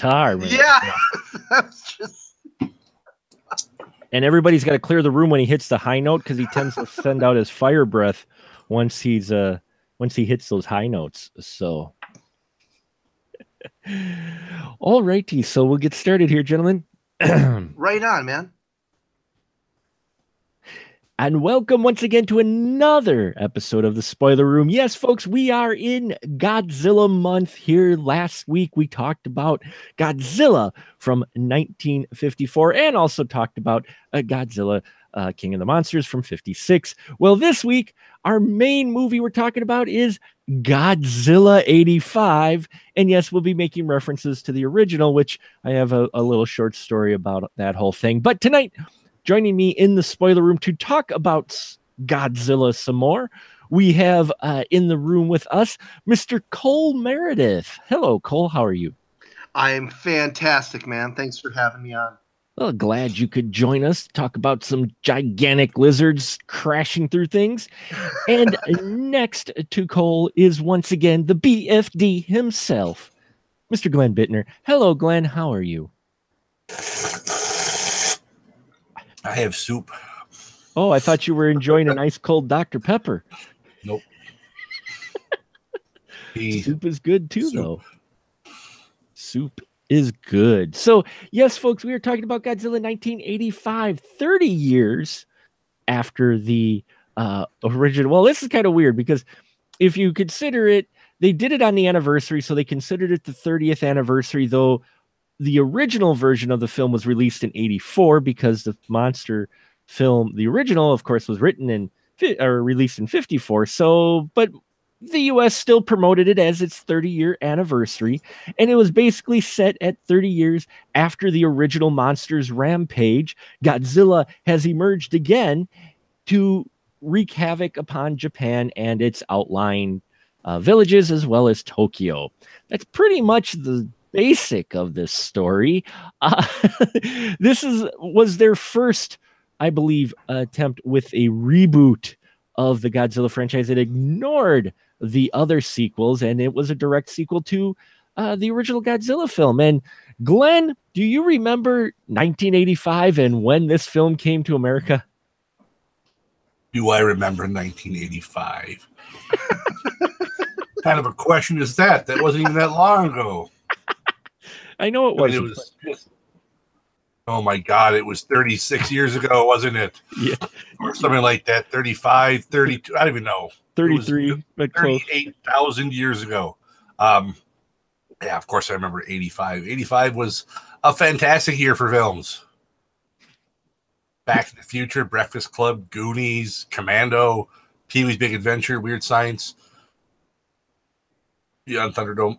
guitar, man. Yeah, that's just. And everybody's got to clear the room when he hits the high note because he tends to send out his fire breath once he hits those high notes. So, all righty. So we'll get started here, gentlemen. Right on, man. And welcome once again to another episode of the Spoiler Room. Yes, folks, we are in Godzilla Month here. Last week, we talked about Godzilla from 1954 and also talked about Godzilla, King of the Monsters from 56. Well, this week, our main movie we're talking about is Godzilla 85. And yes, we'll be making references to the original, which I have a little short story about that whole thing. But tonight, joining me in the spoiler room to talk about Godzilla some more, we have in the room with us Mr. Cole Meredith. Hello, Cole. How are you? I am fantastic, man. Thanks for having me on. Well, glad you could join us, talk about some gigantic lizards crashing through things. And next to Cole is once again the BFD himself, Mr. Glenn Bittner. Hello, Glenn. How are you? I have soup. Oh, I thought you were enjoying an ice cold Dr. Pepper. Nope. Soup is good too, though. Soup is good. So, yes, folks, we are talking about Godzilla 1985, 30 years after the original. Well, this is kind of weird because if you consider it, they did it on the anniversary, so they considered it the 30th anniversary, though the original version of the film was released in 84 because the monster film, the original, of course, was written or released in 54. So, but the US still promoted it as its 30-year anniversary. And it was basically set at 30 years after the original monster's rampage. Godzilla has emerged again to wreak havoc upon Japan and its outlying villages, as well as Tokyo. That's pretty much the basic of this story. This was their first, I believe, attempt with a reboot of the Godzilla franchise. It ignored the other sequels, and it was a direct sequel to the original Godzilla film. And Glenn, do you remember 1985 and when this film came to America? Do I remember 1985? Kind of a question is that? That wasn't even that long ago. I know it wasn't. It was just, oh my God, it was 36 years ago, wasn't it? Yeah. Or something like that, 35, 32, I don't even know. 33, but 38,000 years ago. Yeah, of course I remember 85. 85 was a fantastic year for films. Back to the Future, Breakfast Club, Goonies, Commando, Pee-wee's Big Adventure, Weird Science. Yeah, on Thunderdome.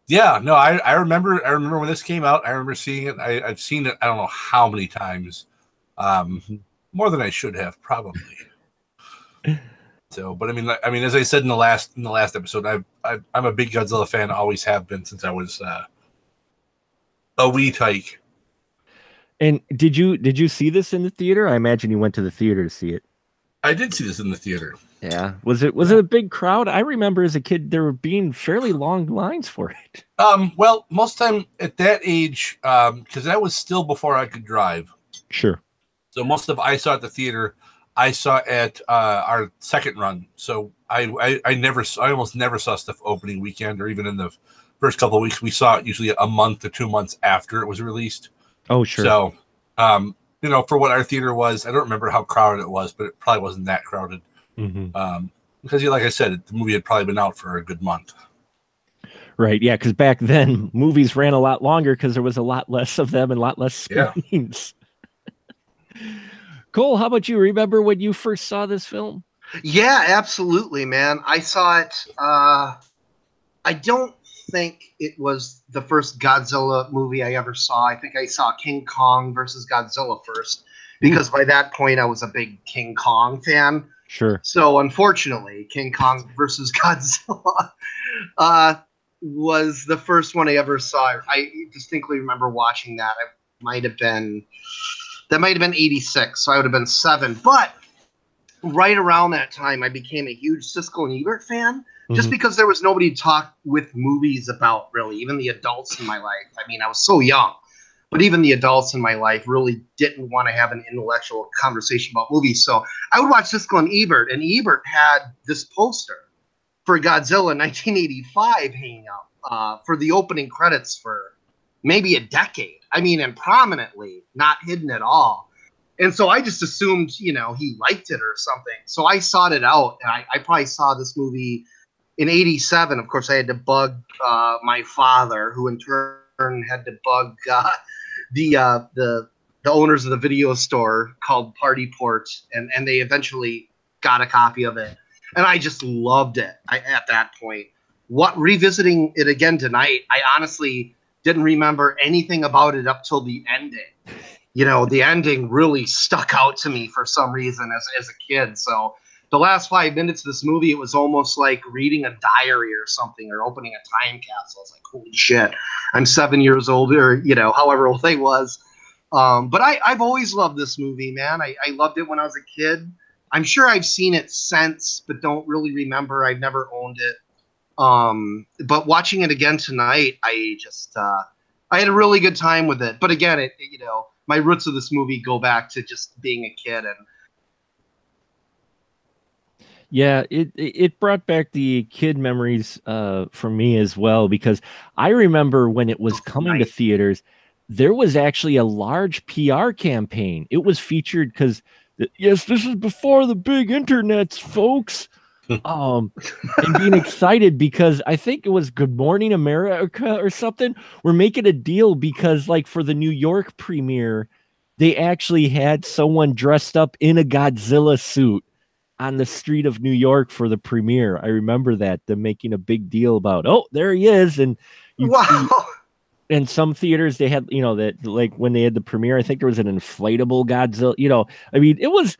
Yeah, no, I remember when this came out. I remember seeing it. I've seen it I don't know how many times. More than I should have, probably. So, but I mean, as I said in the last episode, I'm a big Godzilla fan, always have been since I was a wee tyke. And did you see this in the theater? I imagine you went to the theater to see it. I did see this in the theater. Yeah. Was it a big crowd? I remember as a kid there were being fairly long lines for it. Well, most time at that age, because that was still before I could drive. Sure. So most of I saw at the theater, I saw at our second run. So I almost never saw stuff opening weekend or even in the first couple of weeks. We saw it usually a month to 2 months after it was released. Oh, sure. So, for what our theater was, I don't remember how crowded it was, but it probably wasn't that crowded. Mm-hmm. Because, like I said, the movie had probably been out for a good month. Right, yeah, because back then, movies ran a lot longer because there was a lot less of them and a lot less screens. Yeah. Cole, how about you? Remember when you first saw this film? Yeah, absolutely, man. I saw it. I don't think it was the first Godzilla movie I ever saw. I think I saw King Kong versus Godzilla first, because by that point I was a big King Kong fan. Sure. So unfortunately, King Kong versus Godzilla was the first one I ever saw. I distinctly remember watching that. That might have been 86, so I would have been 7. But right around that time, I became a huge Siskel and Ebert fan, just because there was nobody to talk with movies about, really, even the adults in my life. I mean, I was so young, but even the adults in my life really didn't want to have an intellectual conversation about movies. So I would watch Siskel and Ebert had this poster for Godzilla 1985 hanging up for the opening credits for maybe a decade. I mean, and prominently, not hidden at all. And so I just assumed, he liked it or something. So I sought it out, and I probably saw this movie in '87. Of course, I had to bug my father, who in turn had to bug the owners of the video store called Party Port, and they eventually got a copy of it. And I just loved it at that point. Revisiting it again tonight, I honestly didn't remember anything about it up till the ending. The ending really stuck out to me for some reason as a kid. So the last 5 minutes of this movie, it was almost like reading a diary or something, or opening a time capsule. I was like, holy shit, I'm 7 years old, or, however old I was. But I've always loved this movie, man. I loved it when I was a kid. I'm sure I've seen it since, but don't really remember. I've never owned it. But watching it again tonight, I had a really good time with it. But again, my roots of this movie go back to just being a kid. And yeah, it brought back the kid memories for me as well, because I remember when it was coming to theaters, there was actually a large PR campaign. It was featured because, yes, this is before the big internets, folks. And being excited because I think it was Good Morning America or something. We're making a deal because, like, for the New York premiere, they actually had someone dressed up in a Godzilla suit on the street of New York for the premiere. I remember that, them making a big deal about, oh, there he is. And wow. In some theaters they had, that, like, when they had the premiere, I think there was an inflatable Godzilla, I mean, it was,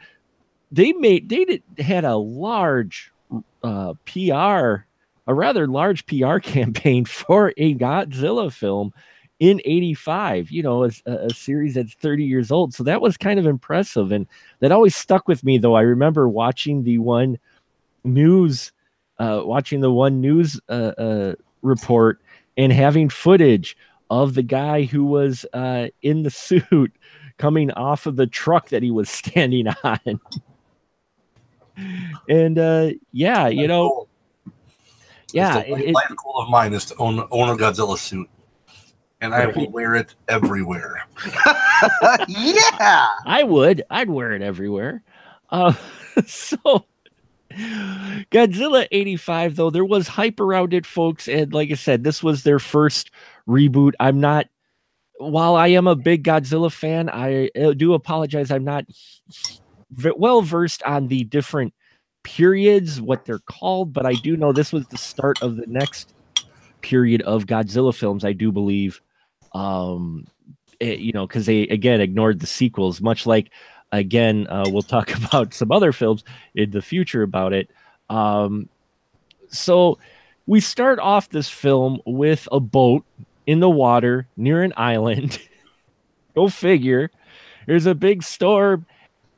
had a large rather large PR campaign for a Godzilla film in '85, a series that's 30 years old. So that was kind of impressive. And that always stuck with me, though. I remember watching the one news report and having footage of the guy who was in the suit coming off of the truck that he was standing on. And yeah, cool. Yeah, it's life goal of mine is to own a Godzilla suit, and I will wear it everywhere. Yeah, I'd wear it everywhere. So Godzilla '85, though, there was hype around it, folks, and like I said, this was their first reboot. While I am a big Godzilla fan, I do apologize, I'm not well versed on the different periods, what they're called, but I do know this was the start of the next period of Godzilla films, I do believe. Because they again ignored the sequels, much like, again, we'll talk about some other films in the future about it. So we start off this film with a boat in the water near an island. Go figure. There's a big storm,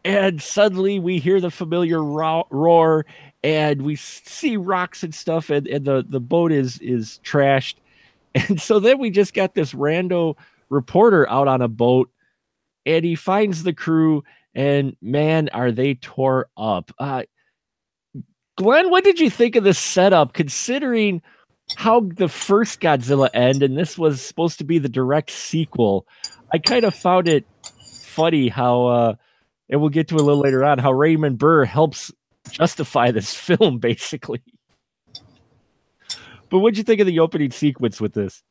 and suddenly we hear the familiar roar, and we see rocks and stuff, and the boat is trashed. And so then we just got this rando reporter out on a boat, and he finds the crew, and man, are they tore up. Glenn, what did you think of the setup, considering how the first Godzilla ended, and this was supposed to be the direct sequel? I kind of found it funny how, and we'll get to a little later on, how Raymond Burr helps justify this film, basically. But what'd you think of the opening sequence with this?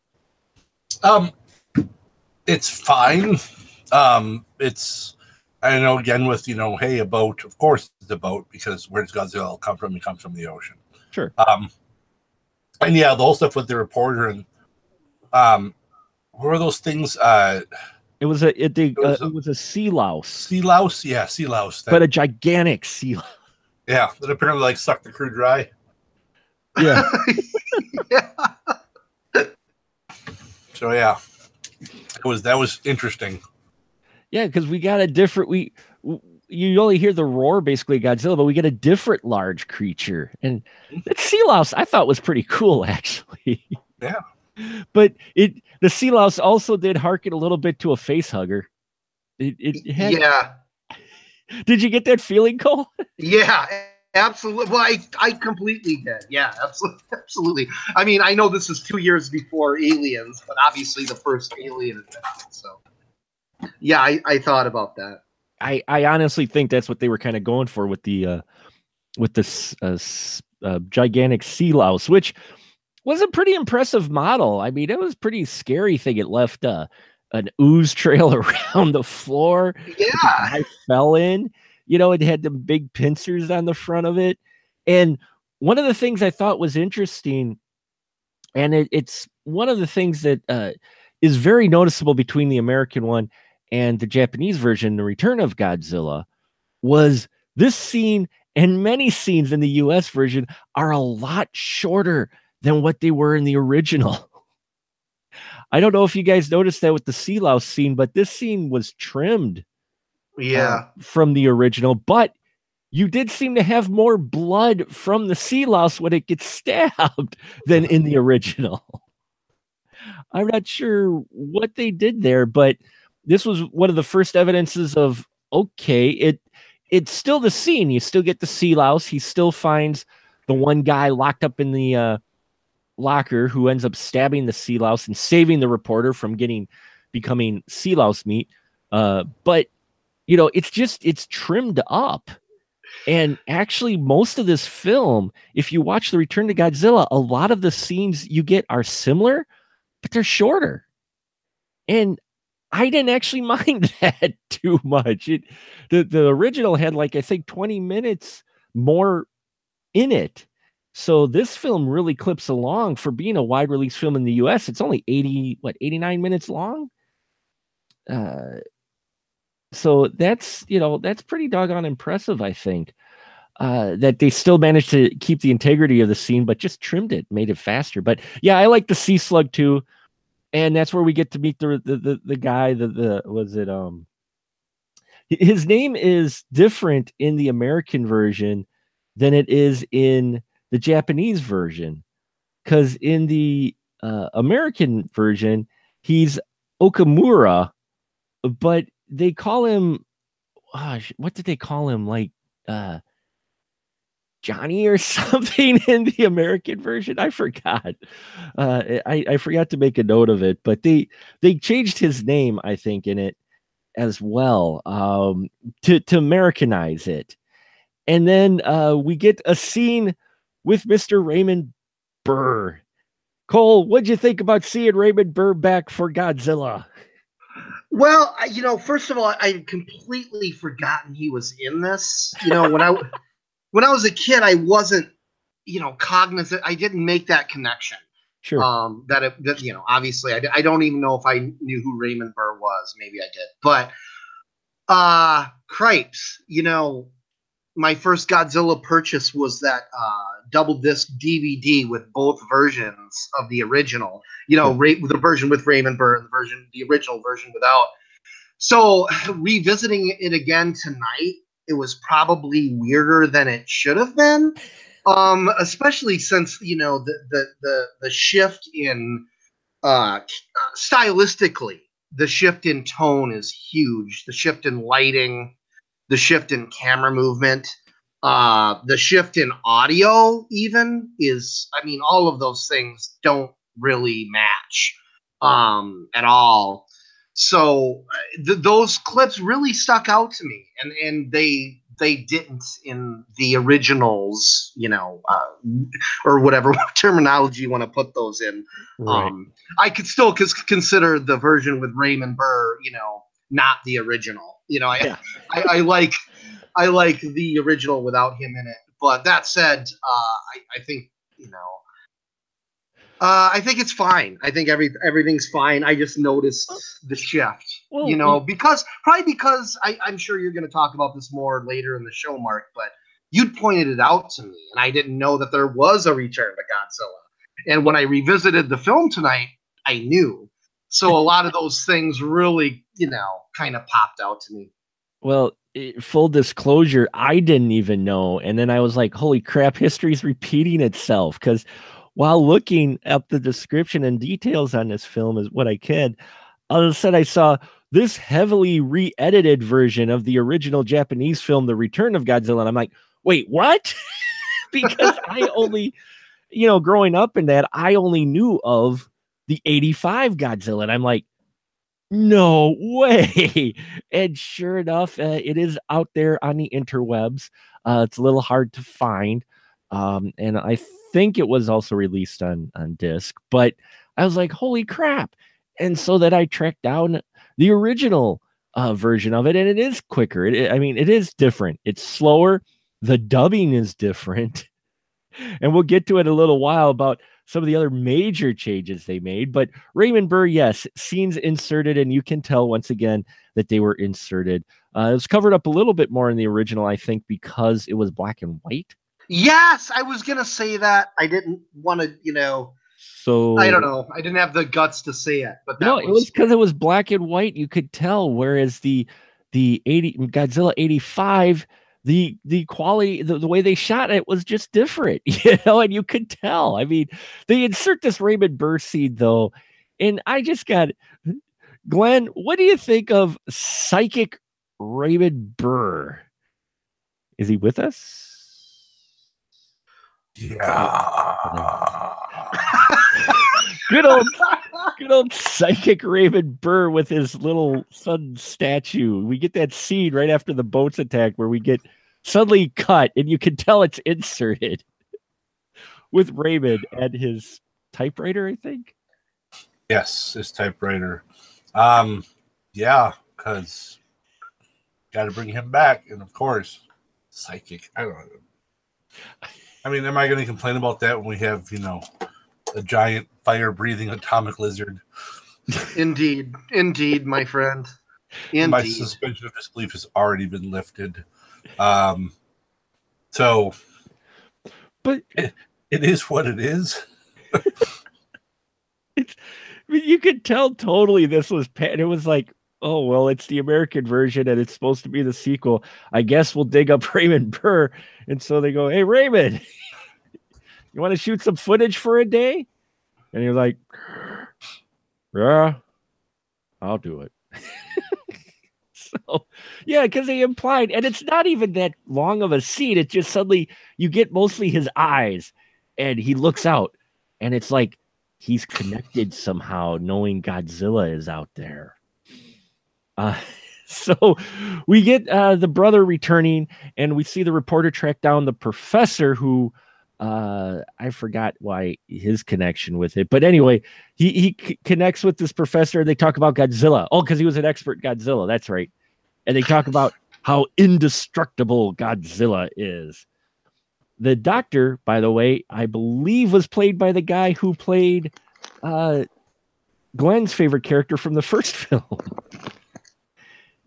It's fine. I know, again, with, hey, a boat, of course it's a boat, because where does Godzilla come from? He comes from the ocean. Sure. And yeah, the whole stuff with the reporter and what were those things? It was a sea louse. Sea louse? Yeah, sea louse. But a gigantic sea louse. Yeah, that apparently sucked the crew dry. Yeah. Yeah. So yeah, that was interesting. Yeah, because we got a different you only hear the roar basically Godzilla, but we get a different large creature. And that sea louse I thought was pretty cool, actually. Yeah. But the sea louse also did harken a little bit to a face hugger. It had, yeah. Did you get that feeling, Cole? Yeah, absolutely. Well, I completely did. Yeah, absolutely. I mean, I know this is 2 years before Aliens, but obviously the first Alien has been out. So, yeah, I thought about that. I honestly think that's what they were kind of going for with this gigantic sea louse, which was a pretty impressive model. I mean, it was a pretty scary thing. It left an ooze trail around the floor. Yeah, I fell in. You know, it had the big pincers on the front of it. And one of the things I thought was interesting, and it's one of the things that is very noticeable between the American one and the Japanese version, The Return of Godzilla, was this scene and many scenes in the US version are a lot shorter than what they were in the original. I don't know if you guys noticed that with the sea louse scene, but this scene was trimmed from the original, but you did seem to have more blood from the sea louse when it gets stabbed than in the original. I'm not sure what they did there, but this was one of the first evidences of, okay, it's still the scene. You still get the sea louse. He still finds the one guy locked up in the locker who ends up stabbing the sea louse and saving the reporter from becoming sea louse meat. But you know, it's trimmed up. And actually, most of this film, if you watch The Return to Godzilla, a lot of the scenes you get are similar, but they're shorter. And I didn't actually mind that too much. The original had like, I think 20 minutes more in it. So this film really clips along for being a wide release film in the US. It's only 89 minutes long. So that's pretty doggone impressive, I think. That they still managed to keep the integrity of the scene, but just trimmed it, made it faster. But yeah, I like the sea slug too. And that's where we get to meet the guy, his name is different in the American version than it is in the Japanese version. Because in the American version, he's Okamura, but they call him, what did they call him? Like Johnny or something in the American version. I forgot. I forgot to make a note of it, but they changed his name, I think, in it as well, to Americanize it. And then we get a scene with Mr. Raymond Burr. Cole, what'd you think about seeing Raymond Burr back for Godzilla? Well, first of all, I had completely forgotten he was in this. When I was a kid, I wasn't, cognizant. I didn't make that connection. Sure. Obviously, I don't even know if I knew who Raymond Burr was. Maybe I did, but cripes. My first Godzilla purchase was that double disc DVD with both versions of the original. The version with Raymond Burr and the original version without. So revisiting it again tonight, it was probably weirder than it should have been, especially since the shift in stylistically, the shift in tone is huge. The shift in lighting, the shift in camera movement, the shift in audio even is. I mean, all of those things don't really match at all. So those clips really stuck out to me, and they didn't in the originals, or whatever terminology you want to put those in. Right. I could still consider the version with Raymond Burr, not the original. I like the original without him in it. But that said, I think I think it's fine. I think everything's fine. I just noticed the shift, because I'm sure you're going to talk about this more later in the show, Mark, but you'd pointed it out to me, and I didn't know that there was a Return to Godzilla. And when I revisited the film tonight, I knew. So a lot of those things really, kind of popped out to me. Well, full disclosure, I didn't even know. And then I was like, holy crap, history's repeating itself. Because while looking up the description and details on this film is what I could, all of a sudden I saw this heavily re-edited version of the original Japanese film, The Return of Godzilla. And I'm like, wait, what? Because I only, growing up in that, I only knew of the 85 Godzilla. And I'm like, no way. And sure enough, it is out there on the interwebs. It's a little hard to find. And I think it was also released on disc, but I was like, holy crap. And so that I tracked down the original version of it, and it is quicker. It is different. It's slower. The dubbing is different. And we'll get to it in a little while about some of the other major changes they made. But Raymond Burr, yes, scenes inserted, and you can tell once again that they were inserted. It was covered up a little bit more in the original, I think, because it was black and white. Yes, I was going to say that. I didn't want to, So I don't know. I didn't have the guts to say it, but it was because it was black and white. You could tell, whereas the Godzilla 85, the quality, the way they shot it was just different, and you could tell. I mean, they insert this Raymond Burr scene though, and I just got, Glenn, what do you think of psychic Raymond Burr? Is he with us? Yeah. Good old psychic Raymond Burr with his little sun statue. We get that scene right after the boats attack where we get suddenly cut, and you can tell it's inserted with Raymond and his typewriter, I think. Yes, his typewriter. Yeah, because got to bring him back, and of course, psychic. I don't know. I mean, am I going to complain about that when we have, a giant fire-breathing atomic lizard? Indeed, my friend. Indeed. My suspension of disbelief has already been lifted. So, but it is what it is. You could tell totally this was. It was like, oh well, it's the American version, and it's supposed to be the sequel. I guess we'll dig up Raymond Burr, and so they go, "Hey, Raymond, you want to shoot some footage for a day?" And you're like, "Yeah, I'll do it." So, yeah, because they implied, and it's not even that long of a scene. It's just suddenly you get mostly his eyes, and he looks out, and it's like he's connected somehow, knowing Godzilla is out there. So we get the brother returning, and we see the reporter track down the professor who I forgot why his connection with it. But anyway, he connects with this professor. They talk about Godzilla. Oh, because he was an expert Godzilla. That's right. And they talk about how indestructible Godzilla is. The doctor, by the way, I believe was played by the guy who played Glenn's favorite character from the first film.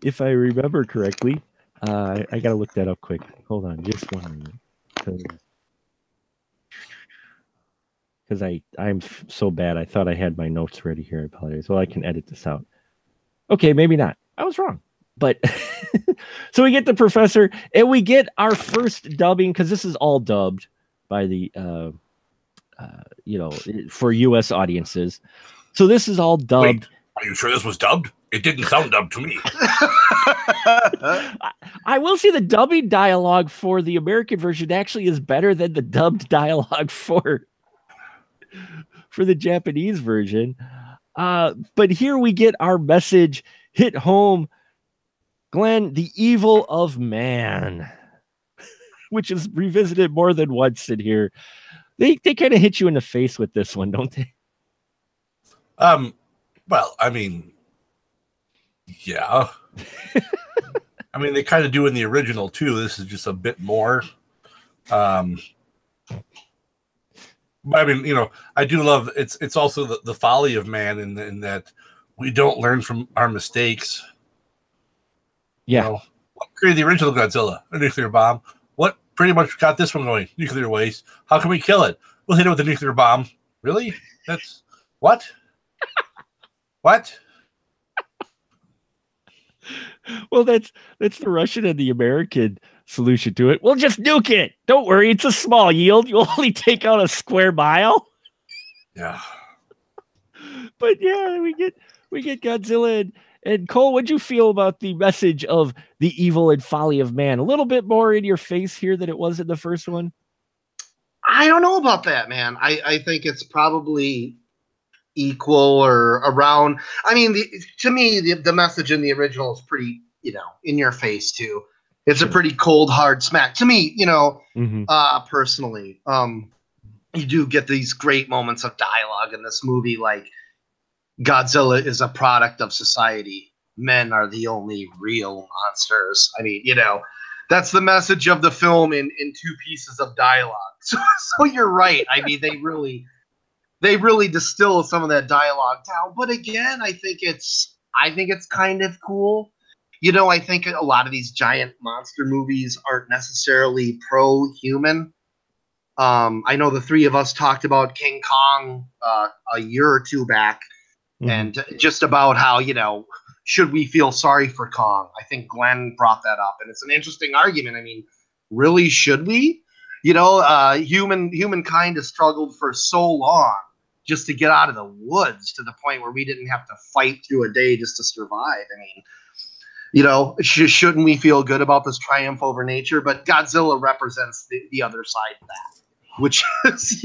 If I remember correctly. I got to look that up quick. Hold on just 1 minute. Because I'm so bad. I thought I had my notes ready here. I apologize. Well, I can edit this out. Okay, maybe not. I was wrong. But so we get the professor, and we get our first dubbing, because this is all dubbed by the for U.S. audiences. So this is all dubbed. Wait, are you sure this was dubbed? It didn't sound dubbed to me. I will say the dubbing dialogue for the American version actually is better than the dubbed dialogue for the Japanese version. But here we get our message hit home. Glenn, the evil of man, which is revisited more than once in here. They kind of hit you in the face with this one, don't they? Well, I mean, yeah. I mean, they kind of do in the original too. This is just a bit more. But I mean, I do love it's also the folly of man in that we don't learn from our mistakes. Yeah. What created the original Godzilla? A nuclear bomb. What pretty much got this one going? Nuclear waste. How can we kill it? We'll hit it with a nuclear bomb. Really? That's what? What? Well, that's the Russian and the American solution to it. We'll just nuke it. Don't worry, it's a small yield. You only take out a square mile. Yeah. But yeah, we get Godzilla and Cole. What'd you feel about the message of the evil and folly of man? A little bit more in your face here than it was in the first one. I don't know about that, man. I think it's probably equal or around. I mean, to me, the message in the original is pretty, in your face too. It's a pretty cold, hard smack to me, personally. You do get these great moments of dialogue in this movie, like Godzilla is a product of society. Men are the only real monsters. I mean, that's the message of the film in 2 pieces of dialogue. So you're right. I mean, they really distill some of that dialogue down. But again, I think it's kind of cool. I think a lot of these giant monster movies aren't necessarily pro-human. I know the 3 of us talked about King Kong a year or 2 back, and just about how, should we feel sorry for Kong? I think Glenn brought that up, and it's an interesting argument. I mean, really, should we? Humankind has struggled for so long just to get out of the woods to the point where we didn't have to fight through a day just to survive. I mean, shouldn't we feel good about this triumph over nature? But Godzilla represents the other side of that, which is,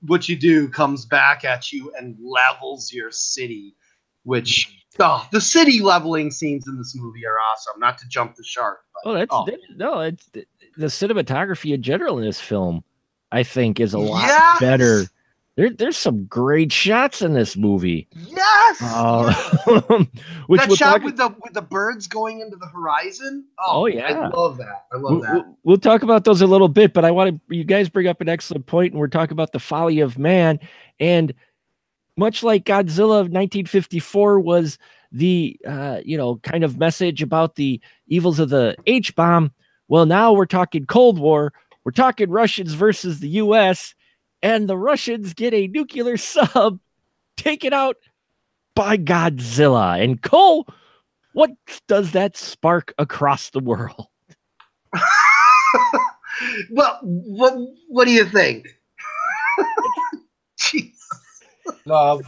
what you do comes back at you and levels your city, which the city leveling scenes in this movie are awesome. Not to jump the shark. But, it's the cinematography in general in this film, I think, is a lot better. There's some great shots in this movie. Yes. Which that shot with the birds going into the horizon. Oh yeah, I love that. We'll talk about those a little bit, but I want to. You guys bring up an excellent point, and we're talking about the folly of man. And much like Godzilla of 1954 was the kind of message about the evils of the H-bomb. Well, now we're talking Cold War. We're talking Russians versus the U.S., and the Russians get a nuclear sub taken out by Godzilla. And Cole, what does that spark across the world? Well, what do you think? Jeez. Love.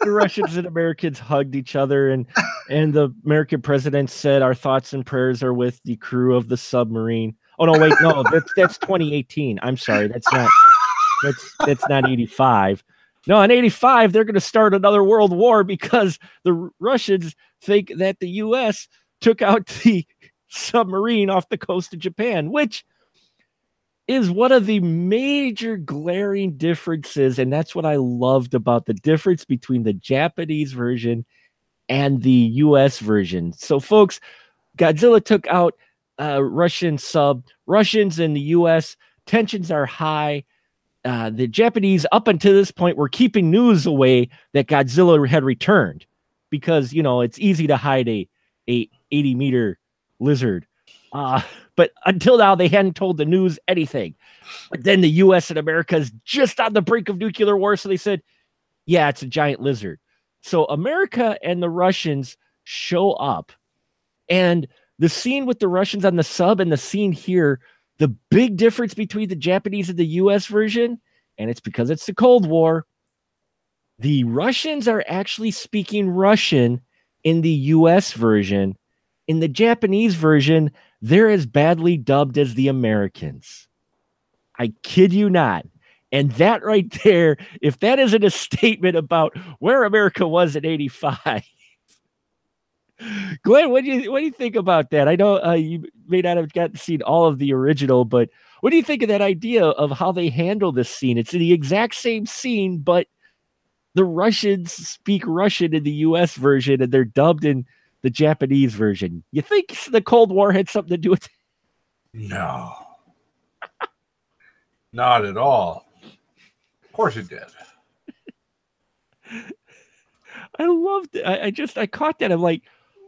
The Russians and Americans hugged each other, and the American president said, "Our thoughts and prayers are with the crew of the submarine." Oh no, wait, no, that's 2018. I'm sorry, that's not 85. No, in 85 they're going to start another world war because the Russians think that the U.S. took out the submarine off the coast of Japan, which is one of the major glaring differences, and that's what I loved about the difference between the Japanese version and the U.S. version. So, folks, Godzilla took out Russian sub. Russians in the U.S., tensions are high. The Japanese, up until this point, were keeping news away that Godzilla had returned because, it's easy to hide a 80-meter lizard. But until now, they hadn't told the news anything. But then the U.S. and America is just on the brink of nuclear war, so they said, yeah, it's a giant lizard. So America and the Russians show up, and the scene with the Russians on the sub and the scene here, the big difference between the Japanese and the U.S. version, and it's because it's the Cold War, the Russians are actually speaking Russian in the U.S. version. In the Japanese version, they're as badly dubbed as the Americans. I kid you not. And that right there, if that isn't a statement about where America was in 85. Glenn, what do you think about that? I know you may not have gotten to see all of the original, but what do you think of that idea of how they handle this scene? It's the exact same scene, but the Russians speak Russian in the U.S. version, and they're dubbed in the Japanese version. You think the Cold War had something to do with it? No. Not at all. Of course it did. I loved it. I caught that. I'm like,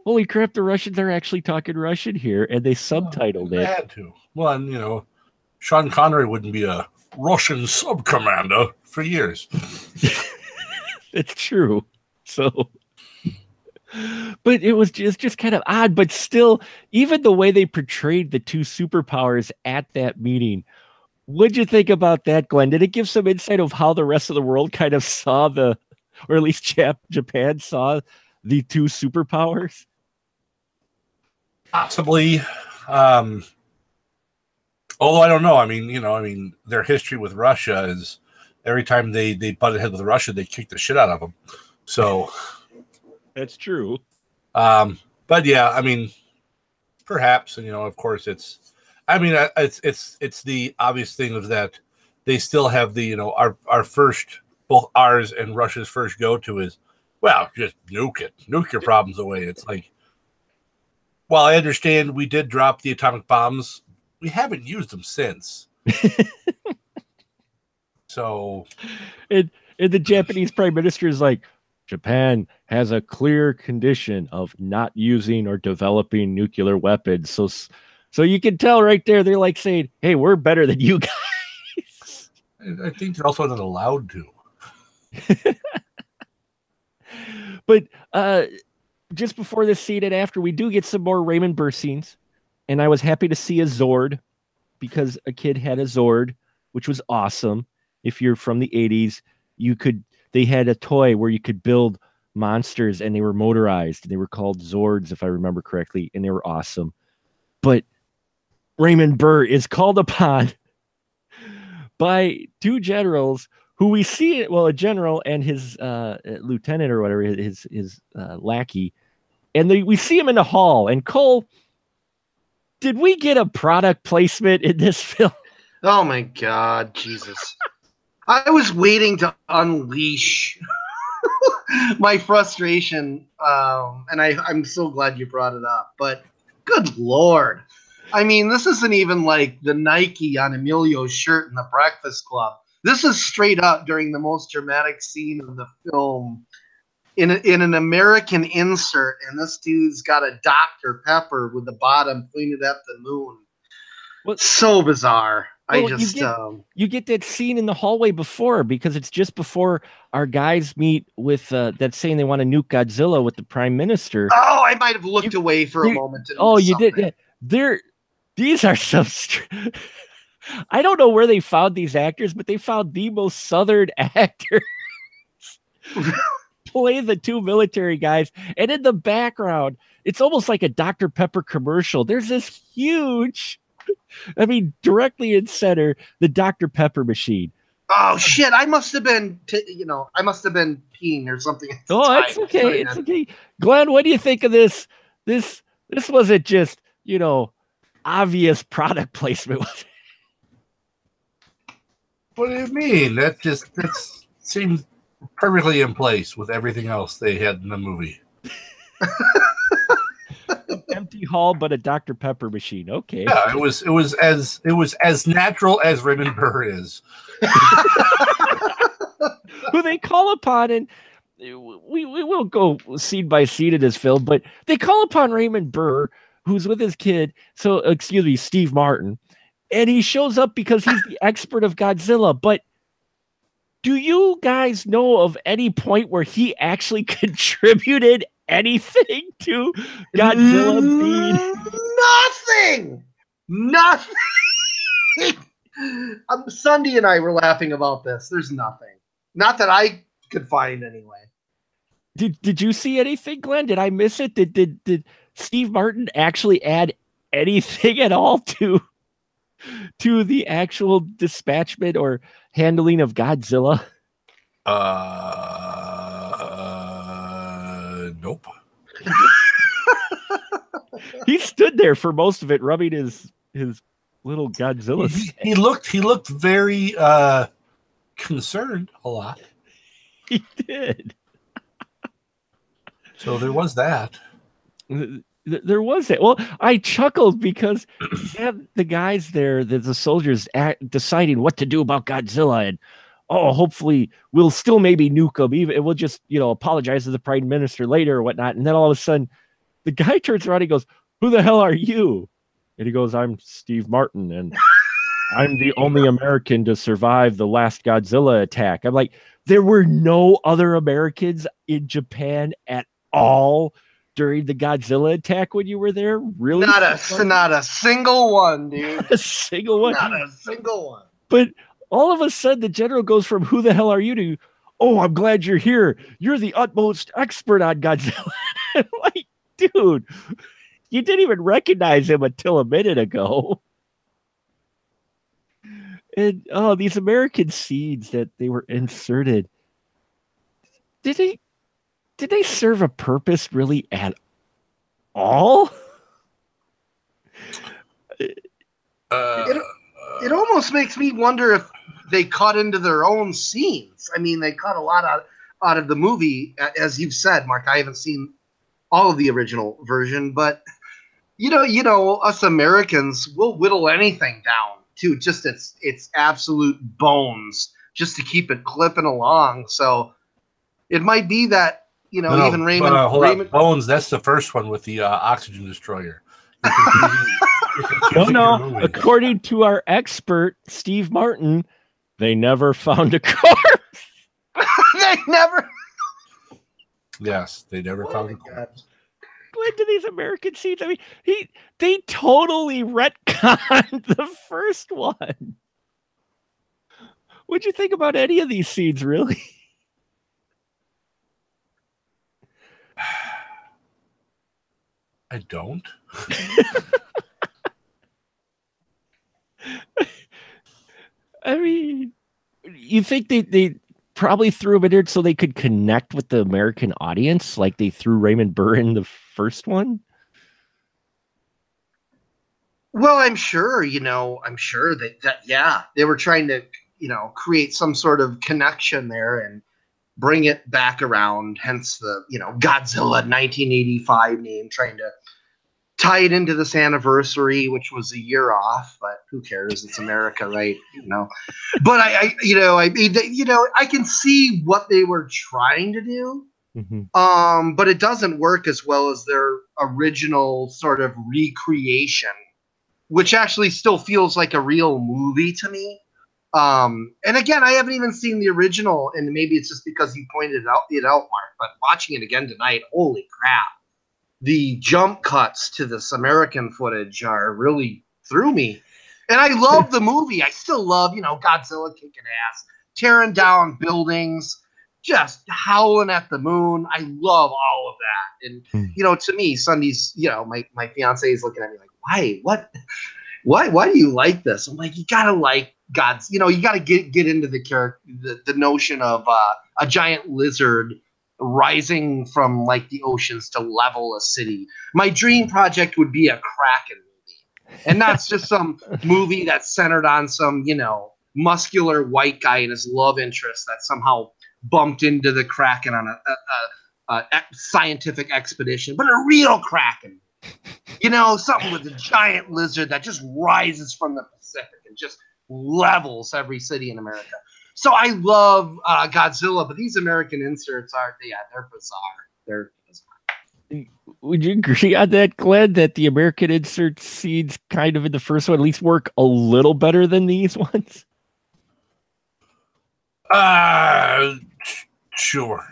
holy crap, the Russians are actually talking Russian here, and they subtitled it. They had to. Well, and, Sean Connery wouldn't be a Russian sub-commander for years. It's true. So, but it was just kind of odd. But still, even the way they portrayed the two superpowers at that meeting, what'd you think about that, Glenn? Did it give some insight of how the rest of the world kind of saw or at least Japan saw the two superpowers? Possibly. Although I don't know. I mean, their history with Russia is every time they butted heads with Russia, they kicked the shit out of them. So that's true. But yeah, I mean, perhaps, and of course, it's the obvious thing of that they still have the our first, both ours and Russia's first go to is, well, just nuke your problems away. It's like, while I understand we did drop the atomic bombs, we haven't used them since. So, and the Japanese prime minister is like, Japan has a clear condition of not using or developing nuclear weapons. So you can tell right there, they're like saying, hey, we're better than you guys. I think they're also not allowed to. But just before this scene and after, we do get some more Raymond Burr scenes. And I was happy to see a Zord, because a kid had a Zord, which was awesome. If you're from the 80s, they had a toy where you could build monsters, and they were motorized. They were called Zords, if I remember correctly, and they were awesome. But Raymond Burr is called upon by two generals who we see, a general and his lieutenant or whatever, his lackey, and we see him in the hall. And Cole, did we get a product placement in this film? Oh my God, Jesus. I was waiting to unleash my frustration, and I'm so glad you brought it up. But good Lord. I mean, this isn't even like the Nike on Emilio's shirt in The Breakfast Club. This is straight up during the most dramatic scene of the film in an American insert, and this dude's got a Dr. Pepper with the bottom pointed at the moon. What's so bizarre. Well, you get that scene in the hallway before, because it's just before our guys meet with that saying they want to nuke Godzilla with the prime minister. Oh, I might have looked away for a moment. You did. Yeah. These are some. I don't know where they found these actors, but they found the most Southern actors play the two military guys, and in the background, it's almost like a Dr. Pepper commercial. There's this huge. I mean, directly in center, the Dr. Pepper machine. Oh shit! I must have been, I must have been peeing or something. Oh, it's okay. It's okay. Glenn, what do you think of this? This wasn't just obvious product placement. What do you mean? That seems perfectly in place with everything else they had in the movie. Empty hall, but a Dr. Pepper machine. Okay. Yeah, it was as natural as Raymond Burr is. Who they call upon, and we won't go scene by scene in this film, but they call upon Raymond Burr, who's with his kid. So, excuse me, Steve Martin, and he shows up because he's the expert of Godzilla. But do you guys know of any point where he actually contributed anything to Godzilla being? Nothing. Sunday and I were laughing about this. There's nothing. Not that I could find anyway. Did you see anything, Glenn? Did I miss it? Did Steve Martin actually add anything at all to the actual dispatchment or handling of Godzilla? Nope. He stood there for most of it, rubbing his little Godzilla. He looked very concerned a lot. He did. So there was that. There was it. Well, I chuckled because you have the guys there, the soldiers deciding what to do about Godzilla, and hopefully we'll still maybe nuke him. Even we'll just apologize to the prime minister later or whatnot. And then all of a sudden, the guy turns around and he goes, "Who the hell are you?" And he goes, "I'm Steve Martin, and I'm the only American to survive the last Godzilla attack." I'm like, There were no other Americans in Japan at all during the Godzilla attack when you were there? Really? Not a single one, dude. Not a single one. Not a single one. But all of a sudden, the general goes from "Who the hell are you?" to "Oh, I'm glad you're here. You're the utmost expert on Godzilla." Like, dude, you didn't even recognize him until a minute ago. And these American seeds that they were inserted, did they serve a purpose really at all? It almost makes me wonder if they cut into their own scenes. I mean, they cut a lot out of the movie, as you've said, Mark. I haven't seen all of the original version, but you know, us Americans will whittle anything down to just its absolute bones, just to keep it clipping along. So it might be that, you know, even Raymond Bones. That's the first one with the oxygen destroyer. No. According to our expert, Steve Martin, they never found a corpse. They never. Yes, they never found a corpse. Glad to these American seeds. I mean, they totally retconned the first one. What'd you think about any of these seeds, really? I don't. I mean, you think they probably threw him in there so they could connect with the American audience, like they threw Raymond Burr in the first one? Well, I'm sure that yeah, they were trying to, you know, create some sort of connection there and bring it back around, hence the, you know, Godzilla 1985 name, trying to tie it into this anniversary, which was a year off, but who cares? It's America, right? You know, but I can see what they were trying to do. Mm-hmm. But it doesn't work as well as their original sort of recreation, which actually still feels like a real movie to me. And again, I haven't even seen the original, and maybe it's just because you pointed it out, Mark, but watching it again tonight, holy crap. The jump cuts to this American footage are really through me. And I love the movie. I still love, you know, Godzilla kicking ass, tearing down buildings, just howling at the moon. I love all of that. And, you know, to me, Sunday's, you know, my fiance is looking at me like, why do you like this? I'm like, you gotta like God's, you know, you gotta get into the character, the notion of a giant lizard rising from like the oceans to level a city. My dream project would be a Kraken movie, and that's just some movie that's centered on some, you know, muscular white guy and his love interest that somehow bumped into the Kraken on a scientific expedition, but a real Kraken. You know, something with a giant lizard that just rises from the Pacific and just levels every city in America. So I love Godzilla, but these American inserts they're bizarre. They're bizarre. Would you agree on that, Glenn, that the American insert seeds kind of in the first one at least work a little better than these ones? Sure.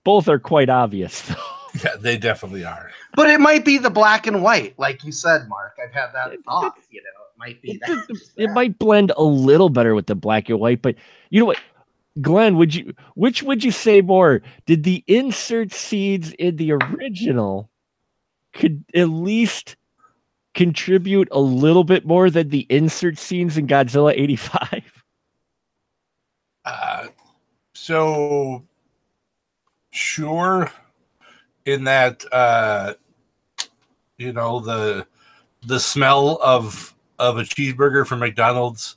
Both are quite obvious, though. Yeah, they definitely are. But it might be the black and white, like you said, Mark. I've had that thought. You know, it might be that. It might blend a little better with the black and white, but you know what, Glenn? Which would you say more? Did the insert seeds in the original could at least contribute a little bit more than the insert scenes in Godzilla 85? So sure. In that, you know, the smell of a cheeseburger from McDonald's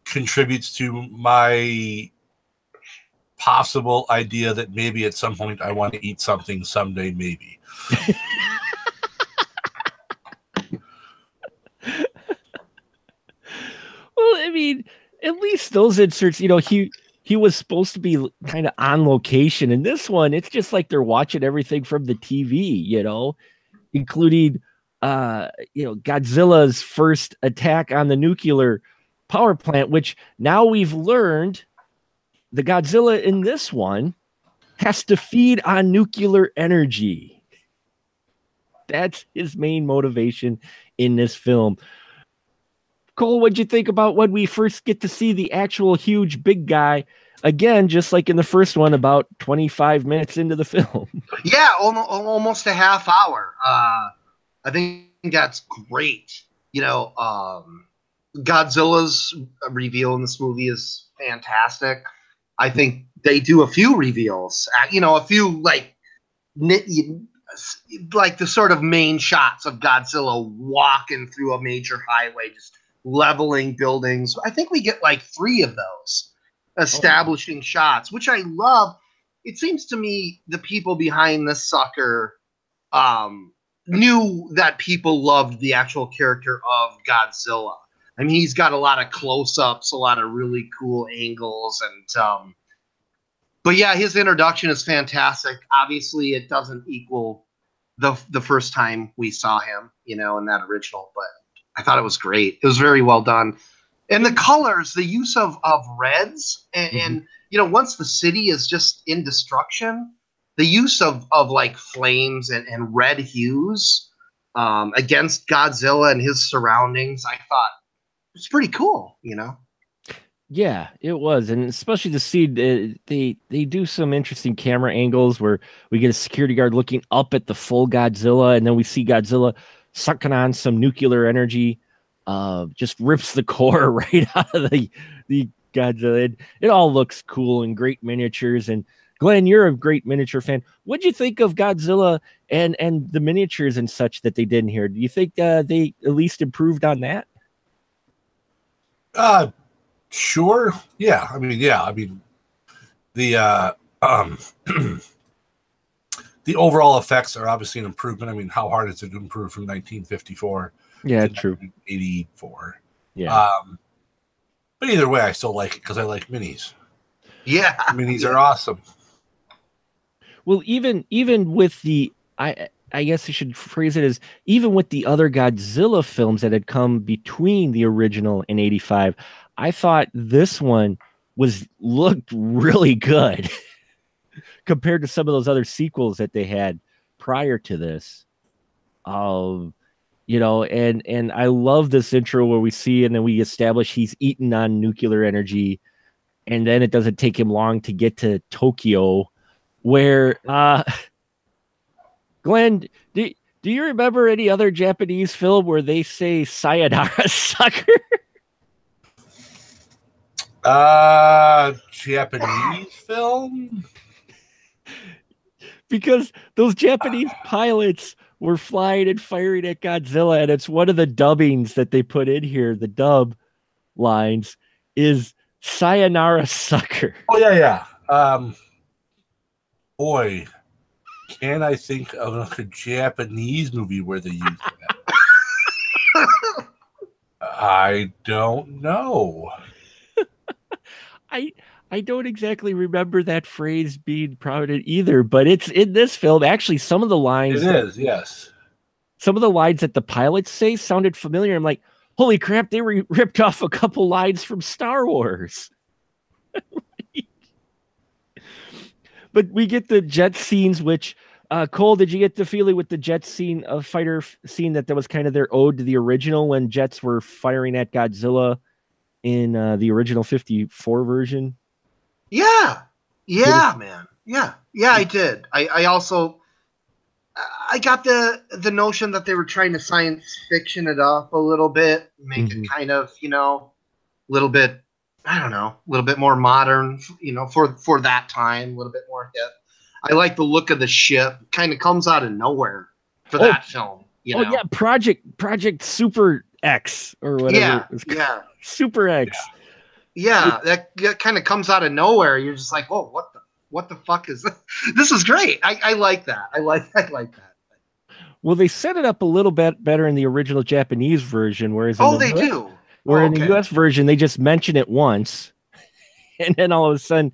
contributes to my possible idea that maybe at some point I want to eat something someday, maybe. Well, I mean, at least those inserts, you know, he was supposed to be kind of on location. In this one, it's just like they're watching everything from the TV, you know, including, you know, Godzilla's first attack on the nuclear power plant, which now we've learned the Godzilla in this one has to feed on nuclear energy. That's his main motivation in this film. Cole, what'd you think about when we first get to see the actual huge big guy? Again, just like in the first one, about 25 minutes into the film. Yeah, almost a half hour. I think that's great. Godzilla's reveal in this movie is fantastic. I think they do a few reveals. A few like the sort of main shots of Godzilla walking through a major highway, just leveling buildings. I think we get like 3 of those establishing shots, which I love. It seems to me the people behind this sucker knew that people loved the actual character of Godzilla. I mean, he's got a lot of close-ups, a lot of really cool angles, and but yeah, his introduction is fantastic. Obviously, it doesn't equal the first time we saw him, in that original, but I thought it was great. It was very well done. And the colors, the use of reds, and once the city is just in destruction, the use of like flames and red hues against Godzilla and his surroundings, I thought it's pretty cool, Yeah, it was, and especially to see they do some interesting camera angles where we get a security guard looking up at the full Godzilla, and then we see Godzilla sucking on some nuclear energy, just rips the core right out of the Godzilla. It all looks cool and great miniatures. And Glenn, you're a great miniature fan. What'd you think of Godzilla and the miniatures and such that they did in here? Do you think they at least improved on that? Sure. Yeah. I mean, the the overall effects are obviously an improvement. I mean, how hard is it to improve from 1954 to true 1984? Yeah. But either way, I still like it because I like minis. Yeah. Minis are awesome. Well, even with the I guess I should phrase it as even with the other Godzilla films that had come between the original and 85, I thought this one looked really good compared to some of those other sequels that they had prior to this. And I love this intro where we see and then we establish he's eating on nuclear energy, and then it doesn't take him long to get to Tokyo, where Glenn, do you remember any other Japanese film where they say sayonara sucker? Japanese film? Because those Japanese pilots were flying and firing at Godzilla, and it's one of the dubbings that they put in here. The dub lines is sayonara sucker. Oh, yeah. Boy, can I think of a Japanese movie where they use that? I don't know. I don't exactly remember that phrase being promoted either, but it's in this film. Actually, some of the lines... It is, yes. Some of the lines that the pilots say sounded familiar. I'm like, holy crap, they ripped off a couple lines from Star Wars. But we get the jet scenes, which... Cole, did you get the feeling with the jet scene, fighter scene, that was kind of their ode to the original when jets were firing at Godzilla in the original 54 version? Yeah, man. Yeah, I did. I also I got the notion that they were trying to science fiction it up a little bit, make it kind of, a little bit, I don't know, a little bit more modern, for that time, a little bit more hip. I like the look of the ship. Kind of comes out of nowhere for that film. Oh yeah, Project Super X or whatever. Yeah. Super X. Yeah, that kind of comes out of nowhere. You're just like, whoa, what the fuck is this? This is great. I like that. I like that. Well, they set it up a little bit better in the original Japanese version, whereas in the US version they just mention it once. And then all of a sudden,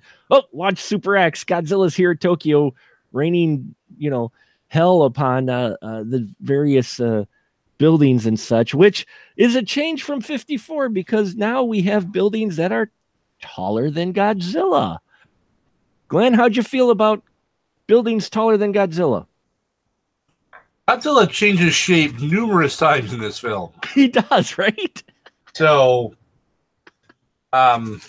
launch Super X. Godzilla's here at Tokyo, raining, hell upon the various buildings and such, which is a change from 54 because now we have buildings that are taller than Godzilla. Glenn, how'd you feel about buildings taller than Godzilla? Godzilla changes shape numerous times in this film. He does, right? So, I'm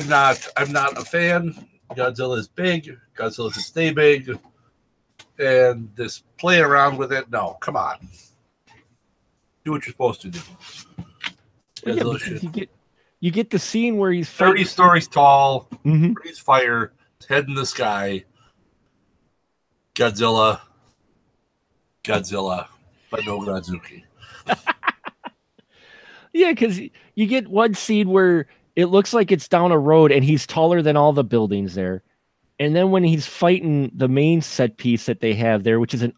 not a fan. Godzilla is big. Godzilla can stay big, and this play around with it. No, come on, do what you're supposed to do. Well, yeah, you get the scene where he's 30 stories tall, mm-hmm. breathes fire, head in the sky. Godzilla, but no Godzuki. Yeah, because you get one scene where it looks like it's down a road and he's taller than all the buildings there. And then when he's fighting the main set piece that they have there, which is an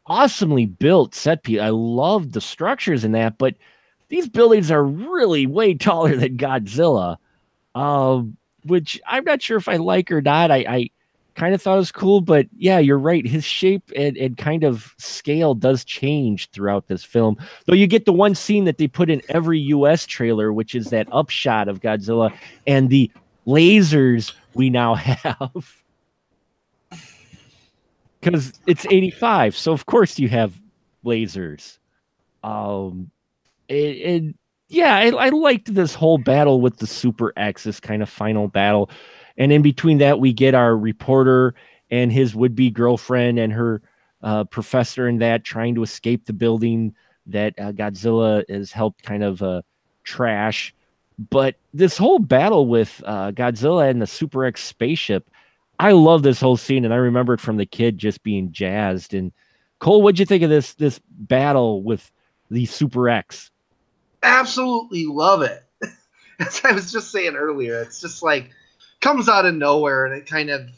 awesomely built set piece. I love the structures in that, but these buildings are really way taller than Godzilla, which I'm not sure if I like or not. I kind of thought it was cool, but yeah, you're right. His shape and kind of scale does change throughout this film. Though you get the one scene that they put in every US trailer, which is that upshot of Godzilla and the lasers we now have. Because it's 85, so of course you have lasers. Yeah, I liked this whole battle with the Super X, this kind of final battle. And in between that, we get our reporter and his would-be girlfriend and her professor and that trying to escape the building that Godzilla has helped kind of trash. But this whole battle with Godzilla and the Super X spaceship, I love this whole scene, and I remember it from the kid just being jazzed. And Cole, what'd you think of this battle with the Super X? Absolutely love it. As I was just saying earlier, it's just like comes out of nowhere, and it kind of